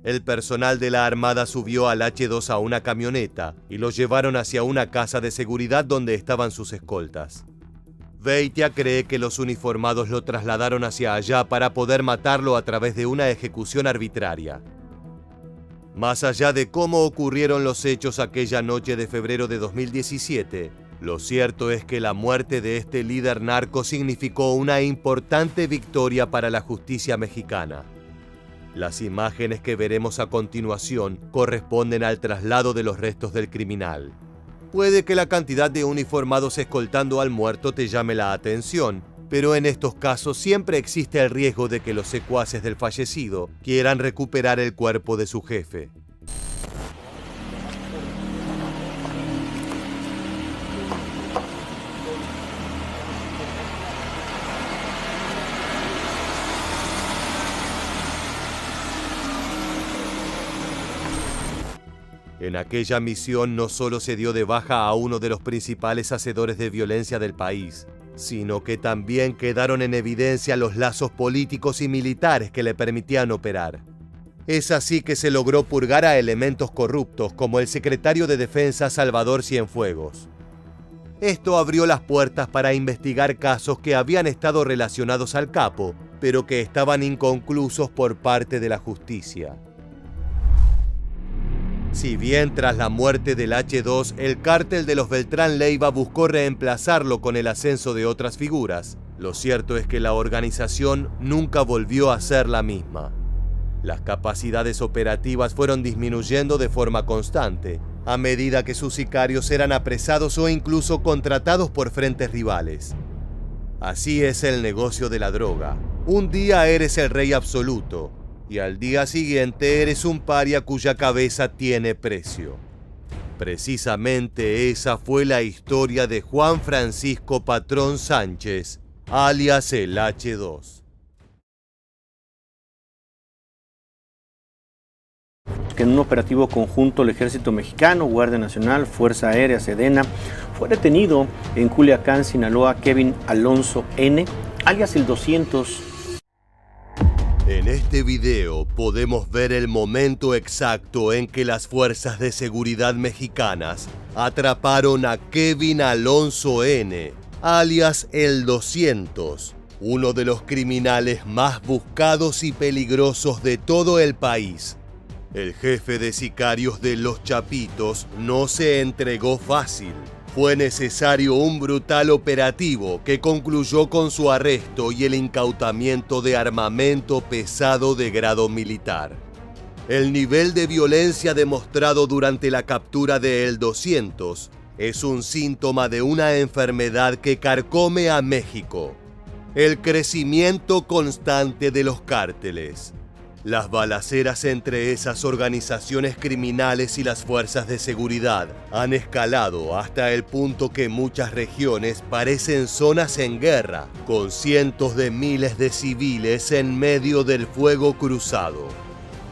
El personal de la Armada subió al H2 a una camioneta y lo llevaron hacia una casa de seguridad donde estaban sus escoltas. Beitia cree que los uniformados lo trasladaron hacia allá para poder matarlo a través de una ejecución arbitraria. Más allá de cómo ocurrieron los hechos aquella noche de febrero de 2017, lo cierto es que la muerte de este líder narco significó una importante victoria para la justicia mexicana. Las imágenes que veremos a continuación corresponden al traslado de los restos del criminal. Puede que la cantidad de uniformados escoltando al muerto te llame la atención, pero en estos casos siempre existe el riesgo de que los secuaces del fallecido quieran recuperar el cuerpo de su jefe. En aquella misión no solo se dio de baja a uno de los principales hacedores de violencia del país, sino que también quedaron en evidencia los lazos políticos y militares que le permitían operar. Es así que se logró purgar a elementos corruptos como el secretario de Defensa Salvador Cienfuegos. Esto abrió las puertas para investigar casos que habían estado relacionados al capo, pero que estaban inconclusos por parte de la justicia. Si bien tras la muerte del H2, el cártel de los Beltrán Leiva buscó reemplazarlo con el ascenso de otras figuras, lo cierto es que la organización nunca volvió a ser la misma. Las capacidades operativas fueron disminuyendo de forma constante, a medida que sus sicarios eran apresados o incluso contratados por frentes rivales. Así es el negocio de la droga. Un día eres el rey absoluto, y al día siguiente eres un paria cuya cabeza tiene precio. Precisamente esa fue la historia de Juan Francisco Patrón Sánchez, alias el H2. Que en un operativo conjunto el Ejército Mexicano, Guardia Nacional, Fuerza Aérea, Sedena, fue detenido en Culiacán, Sinaloa, Kevin Alonso N., alias el 200. En este video podemos ver el momento exacto en que las fuerzas de seguridad mexicanas atraparon a Kevin Alonso N., alias el 200, uno de los criminales más buscados y peligrosos de todo el país. El jefe de sicarios de Los Chapitos no se entregó fácil. Fue necesario un brutal operativo que concluyó con su arresto y el incautamiento de armamento pesado de grado militar. El nivel de violencia demostrado durante la captura de El 200 es un síntoma de una enfermedad que carcome a México: el crecimiento constante de los cárteles. Las balaceras entre esas organizaciones criminales y las fuerzas de seguridad han escalado hasta el punto que muchas regiones parecen zonas en guerra, con cientos de miles de civiles en medio del fuego cruzado.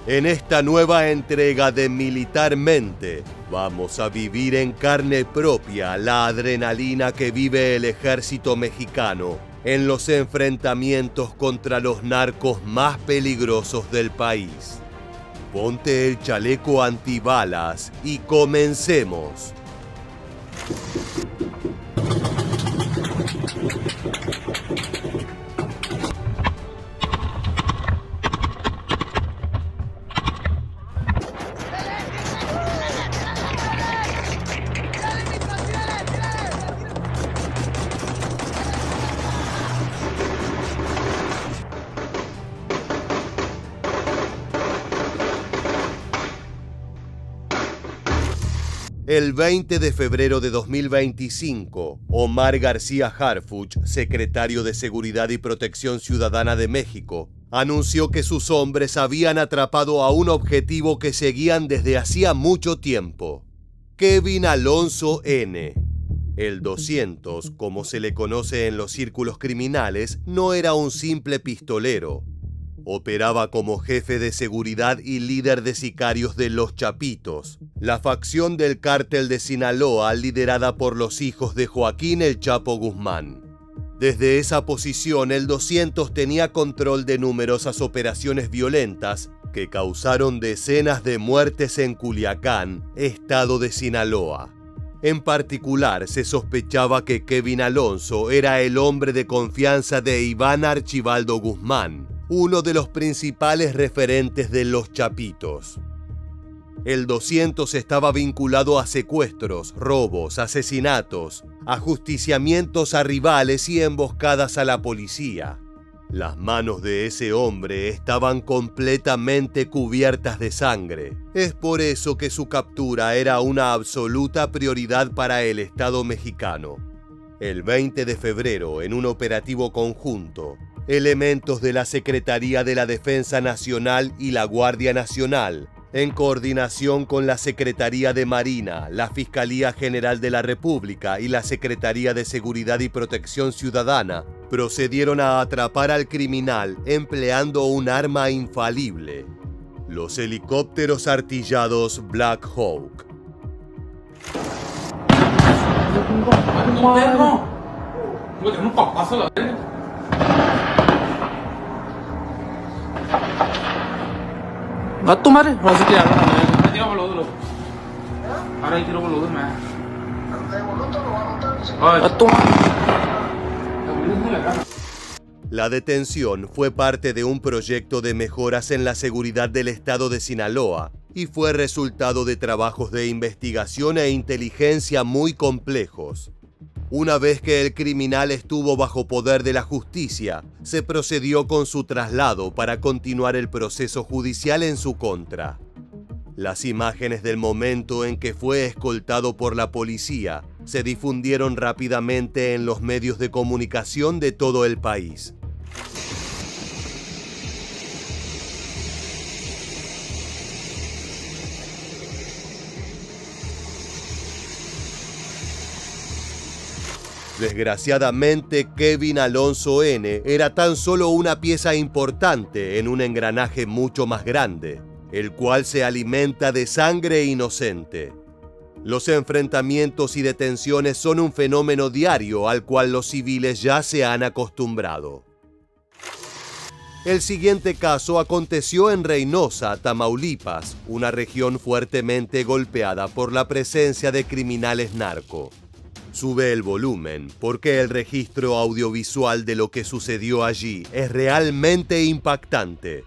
En esta nueva entrega de Militarmente, vamos a vivir en carne propia la adrenalina que vive el ejército mexicano en los enfrentamientos contra los narcos más peligrosos del país. Ponte el chaleco antibalas y comencemos. El 20 de febrero de 2025, Omar García Harfuch, secretario de Seguridad y Protección Ciudadana de México, anunció que sus hombres habían atrapado a un objetivo que seguían desde hacía mucho tiempo: Kevin Alonso N., El 200, como se le conoce en los círculos criminales, no era un simple pistolero. Operaba como jefe de seguridad y líder de sicarios de Los Chapitos, la facción del cártel de Sinaloa liderada por los hijos de Joaquín El Chapo Guzmán. Desde esa posición, el 200 tenía control de numerosas operaciones violentas que causaron decenas de muertes en Culiacán, estado de Sinaloa. En particular, se sospechaba que Kevin Alonso era el hombre de confianza de Iván Archibaldo Guzmán, uno de los principales referentes de Los Chapitos. El 200 estaba vinculado a secuestros, robos, asesinatos, ajusticiamientos a rivales y emboscadas a la policía. Las manos de ese hombre estaban completamente cubiertas de sangre. Es por eso que su captura era una absoluta prioridad para el Estado mexicano. El 20 de febrero, en un operativo conjunto, elementos de la Secretaría de la Defensa Nacional y la Guardia Nacional, en coordinación con la Secretaría de Marina, la Fiscalía General de la República y la Secretaría de Seguridad y Protección Ciudadana, procedieron a atrapar al criminal empleando un arma infalible: los helicópteros artillados Black Hawk. Va a tu madre, vas a tirar. Tira boludo. Ahora tiro boludo, man. Va tu madre. La detención fue parte de un proyecto de mejoras en la seguridad del estado de Sinaloa y fue resultado de trabajos de investigación e inteligencia muy complejos. Una vez que el criminal estuvo bajo poder de la justicia, se procedió con su traslado para continuar el proceso judicial en su contra. Las imágenes del momento en que fue escoltado por la policía se difundieron rápidamente en los medios de comunicación de todo el país. Desgraciadamente, Kevin Alonso N. era tan solo una pieza importante en un engranaje mucho más grande, el cual se alimenta de sangre inocente. Los enfrentamientos y detenciones son un fenómeno diario al cual los civiles ya se han acostumbrado. El siguiente caso aconteció en Reynosa, Tamaulipas, una región fuertemente golpeada por la presencia de criminales narco. Sube el volumen, porque el registro audiovisual de lo que sucedió allí es realmente impactante.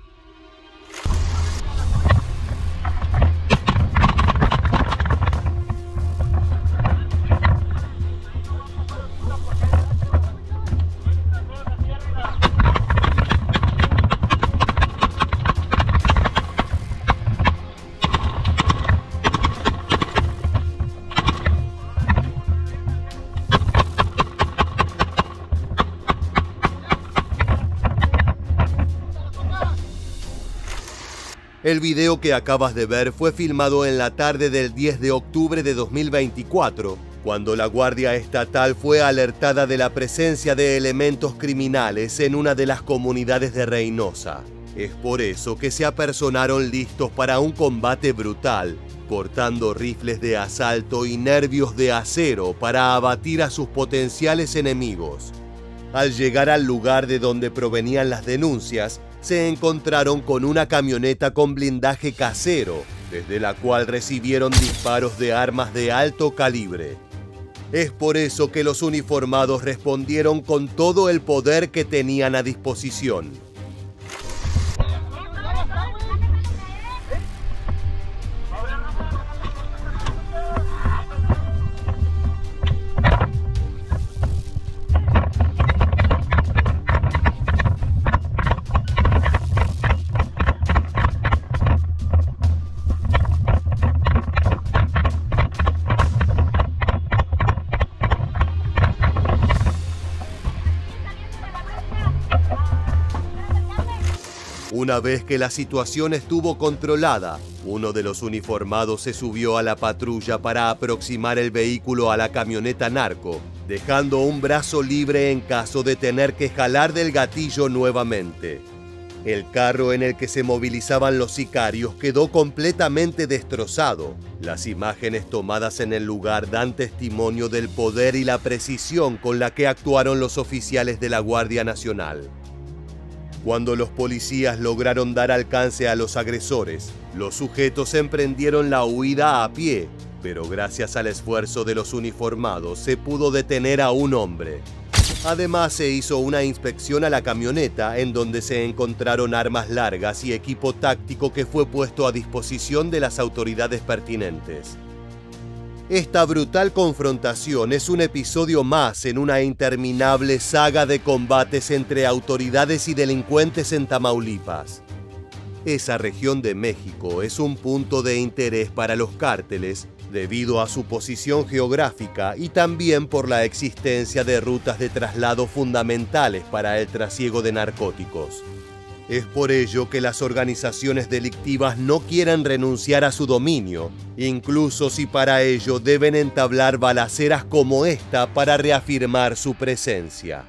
El video que acabas de ver fue filmado en la tarde del 10 de octubre de 2024, cuando la Guardia Estatal fue alertada de la presencia de elementos criminales en una de las comunidades de Reynosa. Es por eso que se apersonaron listos para un combate brutal, portando rifles de asalto y nervios de acero para abatir a sus potenciales enemigos. Al llegar al lugar de donde provenían las denuncias, se encontraron con una camioneta con blindaje casero, desde la cual recibieron disparos de armas de alto calibre. Es por eso que los uniformados respondieron con todo el poder que tenían a disposición. Una vez que la situación estuvo controlada, uno de los uniformados se subió a la patrulla para aproximar el vehículo a la camioneta narco, dejando un brazo libre en caso de tener que jalar del gatillo nuevamente. El carro en el que se movilizaban los sicarios quedó completamente destrozado. Las imágenes tomadas en el lugar dan testimonio del poder y la precisión con la que actuaron los oficiales de la Guardia Nacional. Cuando los policías lograron dar alcance a los agresores, los sujetos emprendieron la huida a pie, pero gracias al esfuerzo de los uniformados se pudo detener a un hombre. Además, se hizo una inspección a la camioneta en donde se encontraron armas largas y equipo táctico que fue puesto a disposición de las autoridades pertinentes. Esta brutal confrontación es un episodio más en una interminable saga de combates entre autoridades y delincuentes en Tamaulipas. Esa región de México es un punto de interés para los cárteles debido a su posición geográfica y también por la existencia de rutas de traslado fundamentales para el trasiego de narcóticos. Es por ello que las organizaciones delictivas no quieren renunciar a su dominio, incluso si para ello deben entablar balaceras como esta para reafirmar su presencia.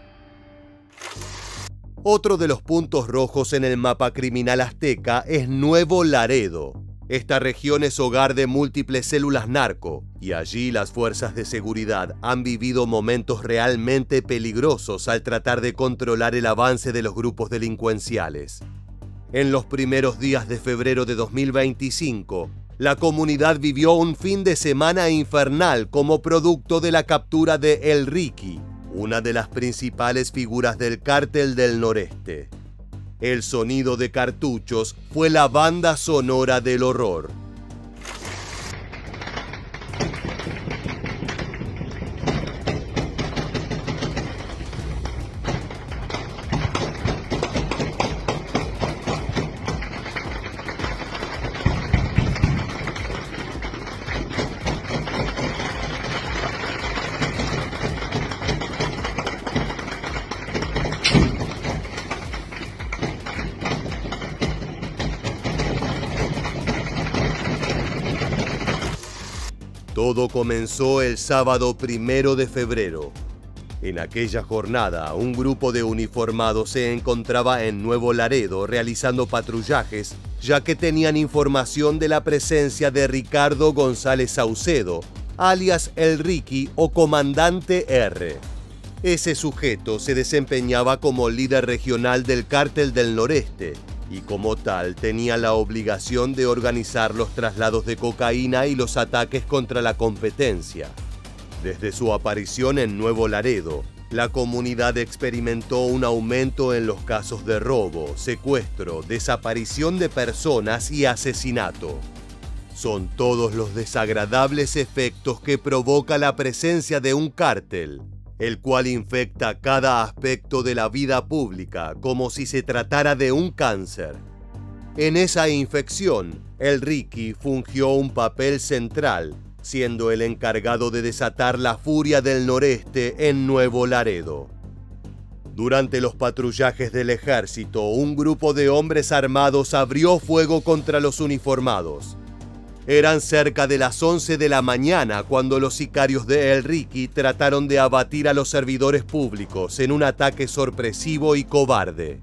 Otro de los puntos rojos en el mapa criminal azteca es Nuevo Laredo. Esta región es hogar de múltiples células narco, y allí las fuerzas de seguridad han vivido momentos realmente peligrosos al tratar de controlar el avance de los grupos delincuenciales. En los primeros días de febrero de 2025, la comunidad vivió un fin de semana infernal como producto de la captura de El Ricky, una de las principales figuras del Cártel del Noreste. El sonido de cartuchos fue la banda sonora del horror. Todo comenzó el sábado 1 de febrero. En aquella jornada, un grupo de uniformados se encontraba en Nuevo Laredo realizando patrullajes, ya que tenían información de la presencia de Ricardo González Saucedo, alias El Ricky o Comandante R. Ese sujeto se desempeñaba como líder regional del Cártel del Noreste, y como tal tenía la obligación de organizar los traslados de cocaína y los ataques contra la competencia. Desde su aparición en Nuevo Laredo, la comunidad experimentó un aumento en los casos de robo, secuestro, desaparición de personas y asesinato. Son todos los desagradables efectos que provoca la presencia de un cártel, el cual infecta cada aspecto de la vida pública como si se tratara de un cáncer. En esa infección, El Ricky fungió un papel central, siendo el encargado de desatar la furia del noreste en Nuevo Laredo. Durante los patrullajes del ejército, un grupo de hombres armados abrió fuego contra los uniformados. Eran cerca de las 11 de la mañana cuando los sicarios de El Ricky trataron de abatir a los servidores públicos en un ataque sorpresivo y cobarde.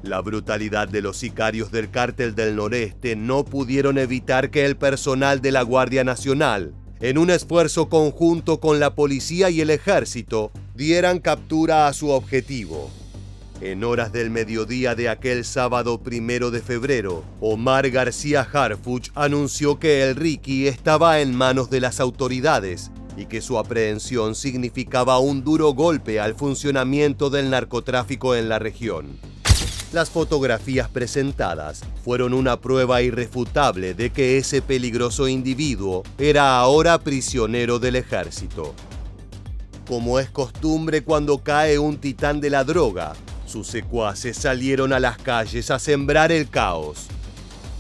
La brutalidad de los sicarios del Cártel del Noreste no pudieron evitar que el personal de la Guardia Nacional, en un esfuerzo conjunto con la policía y el ejército, dieran captura a su objetivo. En horas del mediodía de aquel sábado 1 de febrero, Omar García Harfuch anunció que El Ricky estaba en manos de las autoridades y que su aprehensión significaba un duro golpe al funcionamiento del narcotráfico en la región. Las fotografías presentadas fueron una prueba irrefutable de que ese peligroso individuo era ahora prisionero del ejército. Como es costumbre cuando cae un titán de la droga, sus secuaces salieron a las calles a sembrar el caos.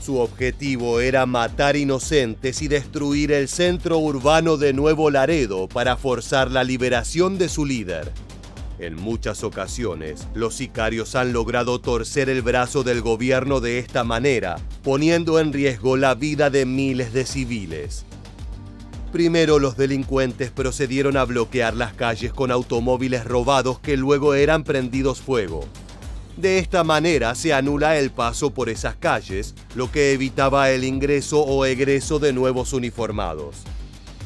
Su objetivo era matar inocentes y destruir el centro urbano de Nuevo Laredo para forzar la liberación de su líder. En muchas ocasiones, los sicarios han logrado torcer el brazo del gobierno de esta manera, poniendo en riesgo la vida de miles de civiles. Primero, los delincuentes procedieron a bloquear las calles con automóviles robados que luego eran prendidos fuego. De esta manera se anula el paso por esas calles, lo que evitaba el ingreso o egreso de nuevos uniformados.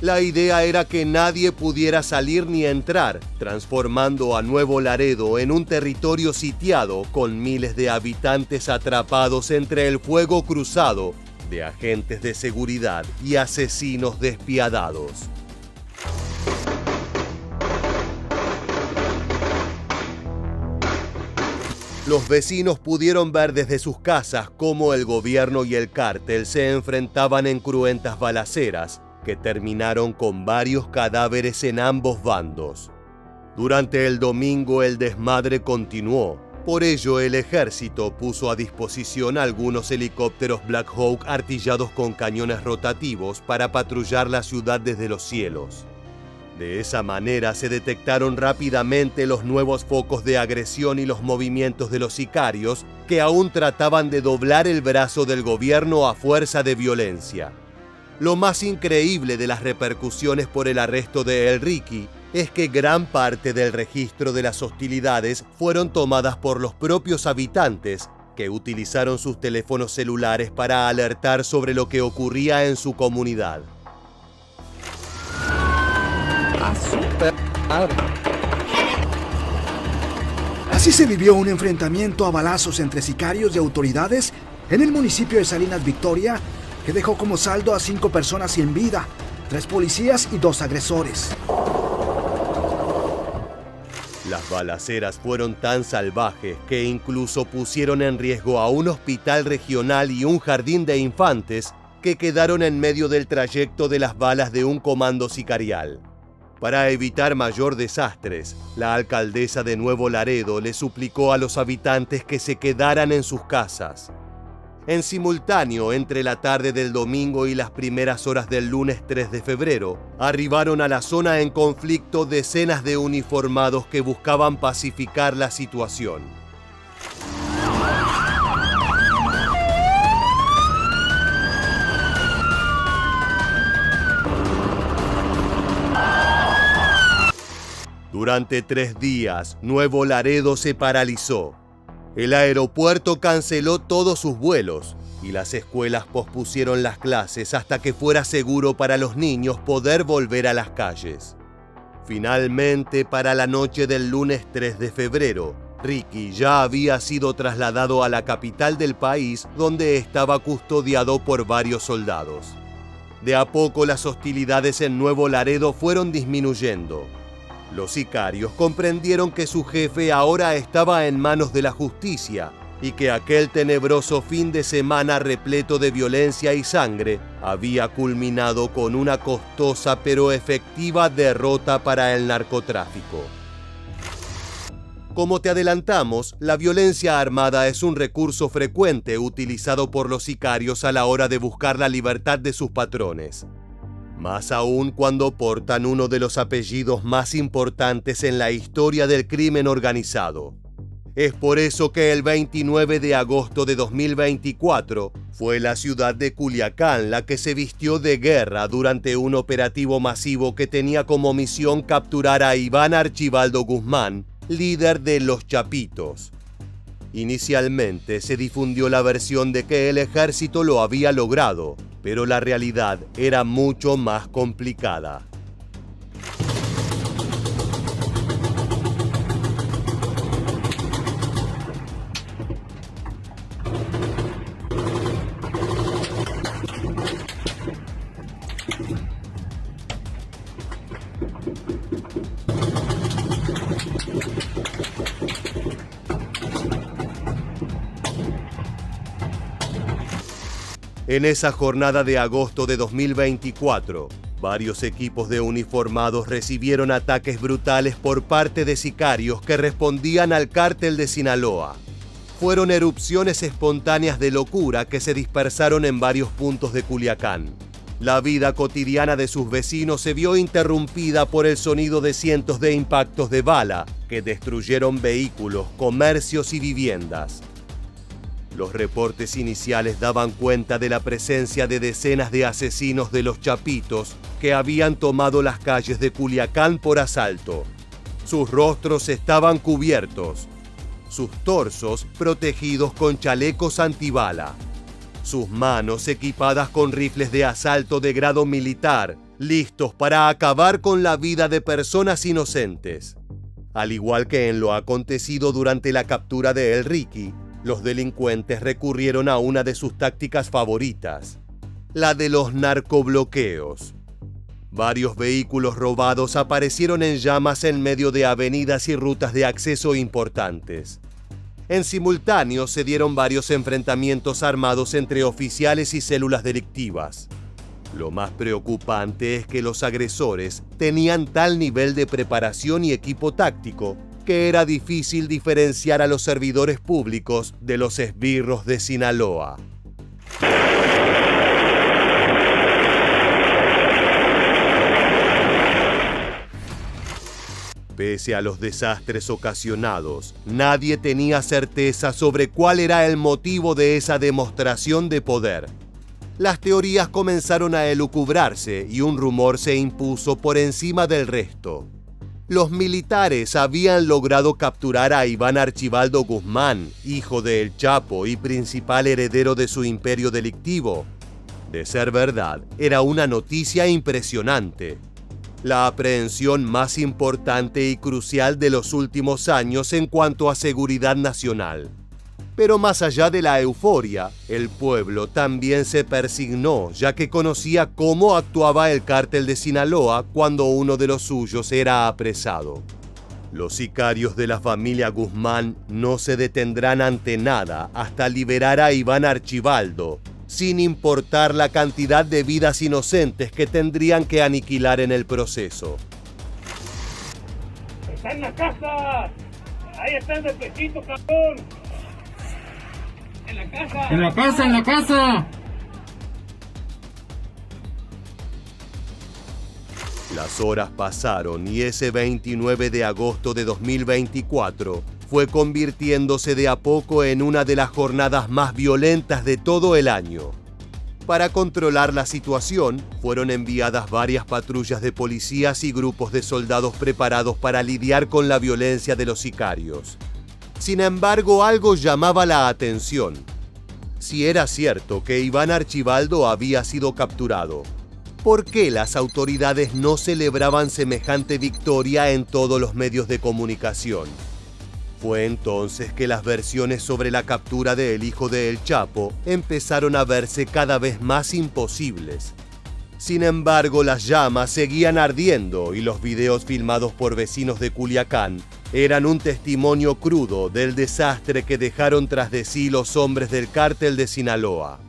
La idea era que nadie pudiera salir ni entrar, transformando a Nuevo Laredo en un territorio sitiado con miles de habitantes atrapados entre el fuego cruzado de agentes de seguridad y asesinos despiadados. Los vecinos pudieron ver desde sus casas cómo el gobierno y el cártel se enfrentaban en cruentas balaceras que terminaron con varios cadáveres en ambos bandos. Durante el domingo el desmadre continuó. Por ello, el ejército puso a disposición algunos helicópteros Black Hawk artillados con cañones rotativos para patrullar la ciudad desde los cielos. De esa manera se detectaron rápidamente los nuevos focos de agresión y los movimientos de los sicarios que aún trataban de doblar el brazo del gobierno a fuerza de violencia. Lo más increíble de las repercusiones por el arresto de El Ricky es que gran parte del registro de las hostilidades fueron tomadas por los propios habitantes, que utilizaron sus teléfonos celulares para alertar sobre lo que ocurría en su comunidad. Así se vivió un enfrentamiento a balazos entre sicarios y autoridades en el municipio de Salinas Victoria, que dejó como saldo a 5 personas sin vida, 3 policías y 2 agresores. Las balaceras fueron tan salvajes que incluso pusieron en riesgo a un hospital regional y un jardín de infantes que quedaron en medio del trayecto de las balas de un comando sicarial. Para evitar mayor desastres, la alcaldesa de Nuevo Laredo le suplicó a los habitantes que se quedaran en sus casas. En simultáneo, entre la tarde del domingo y las primeras horas del lunes 3 de febrero, arribaron a la zona en conflicto decenas de uniformados que buscaban pacificar la situación. Durante 3 días, Nuevo Laredo se paralizó. El aeropuerto canceló todos sus vuelos y las escuelas pospusieron las clases hasta que fuera seguro para los niños poder volver a las calles. Finalmente, para la noche del lunes 3 de febrero, Ricky ya había sido trasladado a la capital del país, donde estaba custodiado por varios soldados. De a poco las hostilidades en Nuevo Laredo fueron disminuyendo. Los sicarios comprendieron que su jefe ahora estaba en manos de la justicia y que aquel tenebroso fin de semana repleto de violencia y sangre había culminado con una costosa pero efectiva derrota para el narcotráfico. Como te adelantamos, la violencia armada es un recurso frecuente utilizado por los sicarios a la hora de buscar la libertad de sus patrones. Más aún cuando portan uno de los apellidos más importantes en la historia del crimen organizado. Es por eso que el 29 de agosto de 2024 fue la ciudad de Culiacán la que se vistió de guerra durante un operativo masivo que tenía como misión capturar a Iván Archibaldo Guzmán, líder de Los Chapitos. Inicialmente se difundió la versión de que el ejército lo había logrado, pero la realidad era mucho más complicada. En esa jornada de agosto de 2024, varios equipos de uniformados recibieron ataques brutales por parte de sicarios que respondían al cártel de Sinaloa. fueron erupciones espontáneas de locura que se dispersaron en varios puntos de Culiacán. La vida cotidiana de sus vecinos se vio interrumpida por el sonido de cientos de impactos de bala que destruyeron vehículos, comercios y viviendas. Los reportes iniciales daban cuenta de la presencia de decenas de asesinos de los Chapitos que habían tomado las calles de Culiacán por asalto. Sus rostros estaban cubiertos, sus torsos protegidos con chalecos antibala, sus manos equipadas con rifles de asalto de grado militar, listos para acabar con la vida de personas inocentes. Al igual que en lo acontecido durante la captura de El Ricky, los delincuentes recurrieron a una de sus tácticas favoritas, la de los narcobloqueos. Varios vehículos robados aparecieron en llamas en medio de avenidas y rutas de acceso importantes. En simultáneo se dieron varios enfrentamientos armados entre oficiales y células delictivas. Lo más preocupante es que los agresores tenían tal nivel de preparación y equipo táctico que era difícil diferenciar a los servidores públicos de los esbirros de Sinaloa. Pese a los desastres ocasionados, nadie tenía certeza sobre cuál era el motivo de esa demostración de poder. Las teorías comenzaron a elucubrarse y un rumor se impuso por encima del resto. Los militares habían logrado capturar a Iván Archibaldo Guzmán, hijo de El Chapo y principal heredero de su imperio delictivo. De ser verdad, era una noticia impresionante. La aprehensión más importante y crucial de los últimos años en cuanto a seguridad nacional. Pero más allá de la euforia, el pueblo también se persignó, ya que conocía cómo actuaba el cártel de Sinaloa cuando uno de los suyos era apresado. Los sicarios de la familia Guzmán no se detendrán ante nada hasta liberar a Iván Archibaldo, sin importar la cantidad de vidas inocentes que tendrían que aniquilar en el proceso. ¡Está en la casa! ¡Ahí está el despechito, cabrón! ¡En la casa! ¡En la casa, en la casa! Las horas pasaron y ese 29 de agosto de 2024 fue convirtiéndose de a poco en una de las jornadas más violentas de todo el año. Para controlar la situación, fueron enviadas varias patrullas de policías y grupos de soldados preparados para lidiar con la violencia de los sicarios. Sin embargo, algo llamaba la atención. Si era cierto que Iván Archibaldo había sido capturado, ¿por qué las autoridades no celebraban semejante victoria en todos los medios de comunicación? Fue entonces que las versiones sobre la captura del hijo de El Chapo empezaron a verse cada vez más imposibles. Sin embargo, las llamas seguían ardiendo y los videos filmados por vecinos de Culiacán eran un testimonio crudo del desastre que dejaron tras de sí los hombres del cártel de Sinaloa.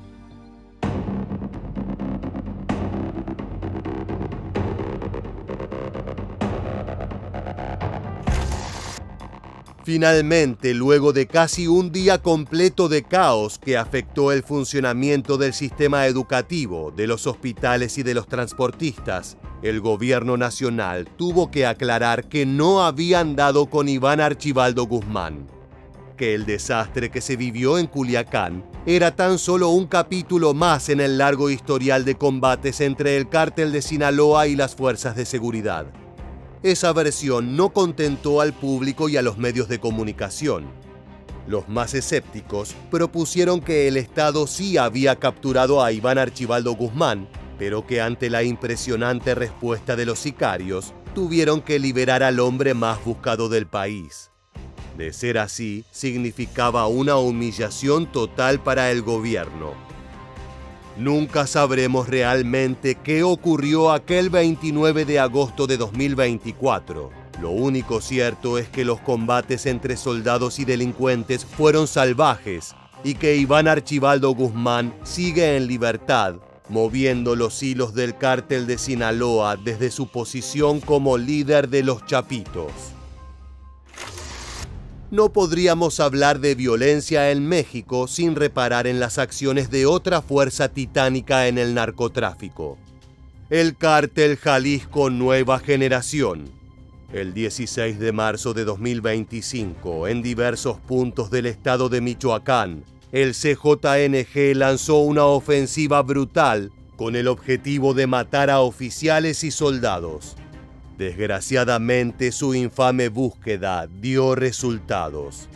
Finalmente, luego de casi un día completo de caos que afectó el funcionamiento del sistema educativo, de los hospitales y de los transportistas, el gobierno nacional tuvo que aclarar que no habían dado con Iván Archibaldo Guzmán, que el desastre que se vivió en Culiacán era tan solo un capítulo más en el largo historial de combates entre el cártel de Sinaloa y las fuerzas de seguridad. Esa versión no contentó al público y a los medios de comunicación. Los más escépticos propusieron que el Estado sí había capturado a Iván Archibaldo Guzmán, pero que ante la impresionante respuesta de los sicarios, tuvieron que liberar al hombre más buscado del país. De ser así, significaba una humillación total para el gobierno. Nunca sabremos realmente qué ocurrió aquel 29 de agosto de 2024. Lo único cierto es que los combates entre soldados y delincuentes fueron salvajes y que Iván Archibaldo Guzmán sigue en libertad, moviendo los hilos del cártel de Sinaloa desde su posición como líder de los Chapitos. No podríamos hablar de violencia en México sin reparar en las acciones de otra fuerza titánica en el narcotráfico: el Cártel Jalisco Nueva Generación. El 16 de marzo de 2025, en diversos puntos del estado de Michoacán, el CJNG lanzó una ofensiva brutal con el objetivo de matar a oficiales y soldados. Desgraciadamente, su infame búsqueda dio resultados.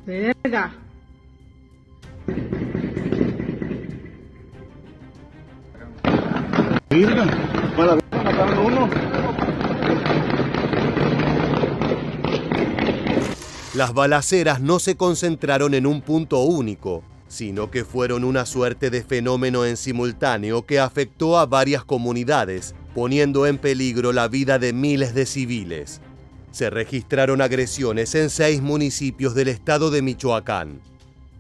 Verga. Las balaceras no se concentraron en un punto único, sino que fueron una suerte de fenómeno en simultáneo que afectó a varias comunidades, poniendo en peligro la vida de miles de civiles. Se registraron agresiones en 6 municipios del estado de Michoacán: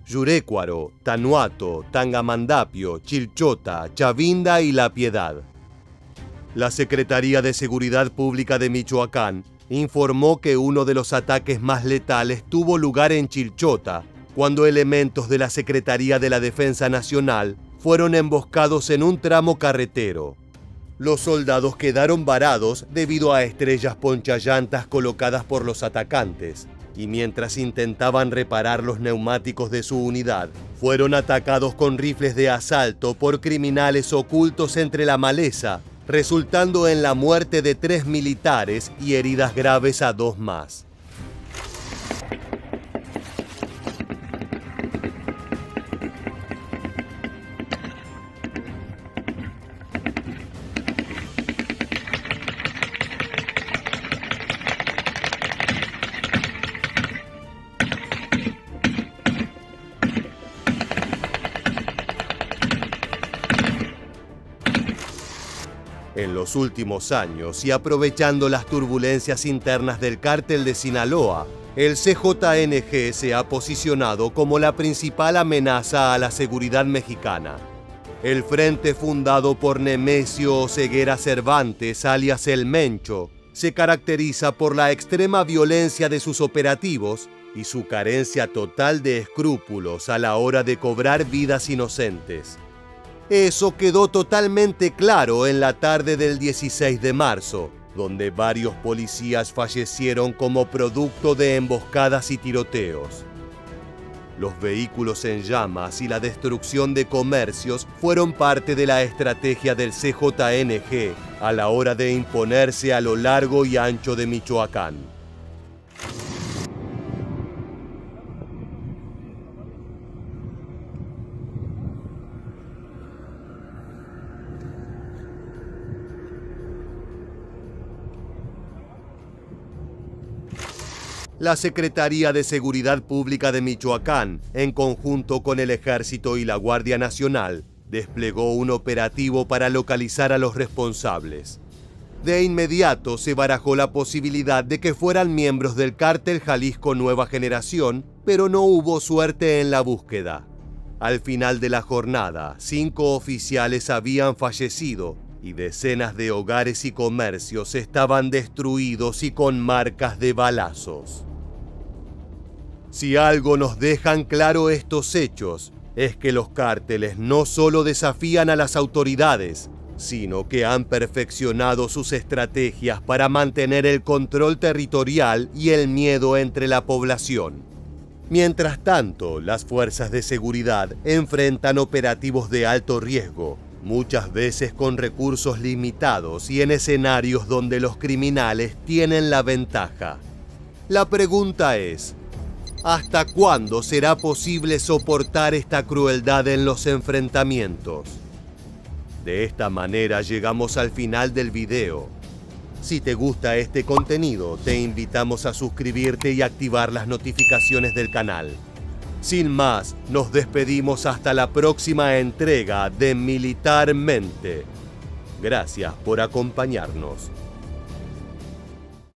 Yurécuaro, Tanuato, Tangamandapio, Chilchota, Chavinda y La Piedad. La Secretaría de Seguridad Pública de Michoacán informó que uno de los ataques más letales tuvo lugar en Chilchota, cuando elementos de la Secretaría de la Defensa Nacional fueron emboscados en un tramo carretero. Los soldados quedaron varados debido a estrellas ponchallantas colocadas por los atacantes, y mientras intentaban reparar los neumáticos de su unidad, fueron atacados con rifles de asalto por criminales ocultos entre la maleza, resultando en la muerte de 3 militares y heridas graves a 2 más. En los últimos años, y aprovechando las turbulencias internas del cártel de Sinaloa, el CJNG se ha posicionado como la principal amenaza a la seguridad mexicana. El frente, fundado por Nemesio Oseguera Cervantes, alias El Mencho, se caracteriza por la extrema violencia de sus operativos y su carencia total de escrúpulos a la hora de cobrar vidas inocentes. Eso quedó totalmente claro en la tarde del 16 de marzo, donde varios policías fallecieron como producto de emboscadas y tiroteos. Los vehículos en llamas y la destrucción de comercios fueron parte de la estrategia del CJNG a la hora de imponerse a lo largo y ancho de Michoacán. La Secretaría de Seguridad Pública de Michoacán, en conjunto con el Ejército y la Guardia Nacional, desplegó un operativo para localizar a los responsables. De inmediato se barajó la posibilidad de que fueran miembros del Cártel Jalisco Nueva Generación, pero no hubo suerte en la búsqueda. Al final de la jornada, 5 oficiales habían fallecido y decenas de hogares y comercios estaban destruidos y con marcas de balazos. Si algo nos dejan claro estos hechos, es que los cárteles no solo desafían a las autoridades, sino que han perfeccionado sus estrategias para mantener el control territorial y el miedo entre la población. Mientras tanto, las fuerzas de seguridad enfrentan operativos de alto riesgo, muchas veces con recursos limitados y en escenarios donde los criminales tienen la ventaja. La pregunta es: ¿hasta cuándo será posible soportar esta crueldad en los enfrentamientos? De esta manera llegamos al final del video. Si te gusta este contenido, te invitamos a suscribirte y activar las notificaciones del canal. Sin más, nos despedimos hasta la próxima entrega de Militarmente. Gracias por acompañarnos.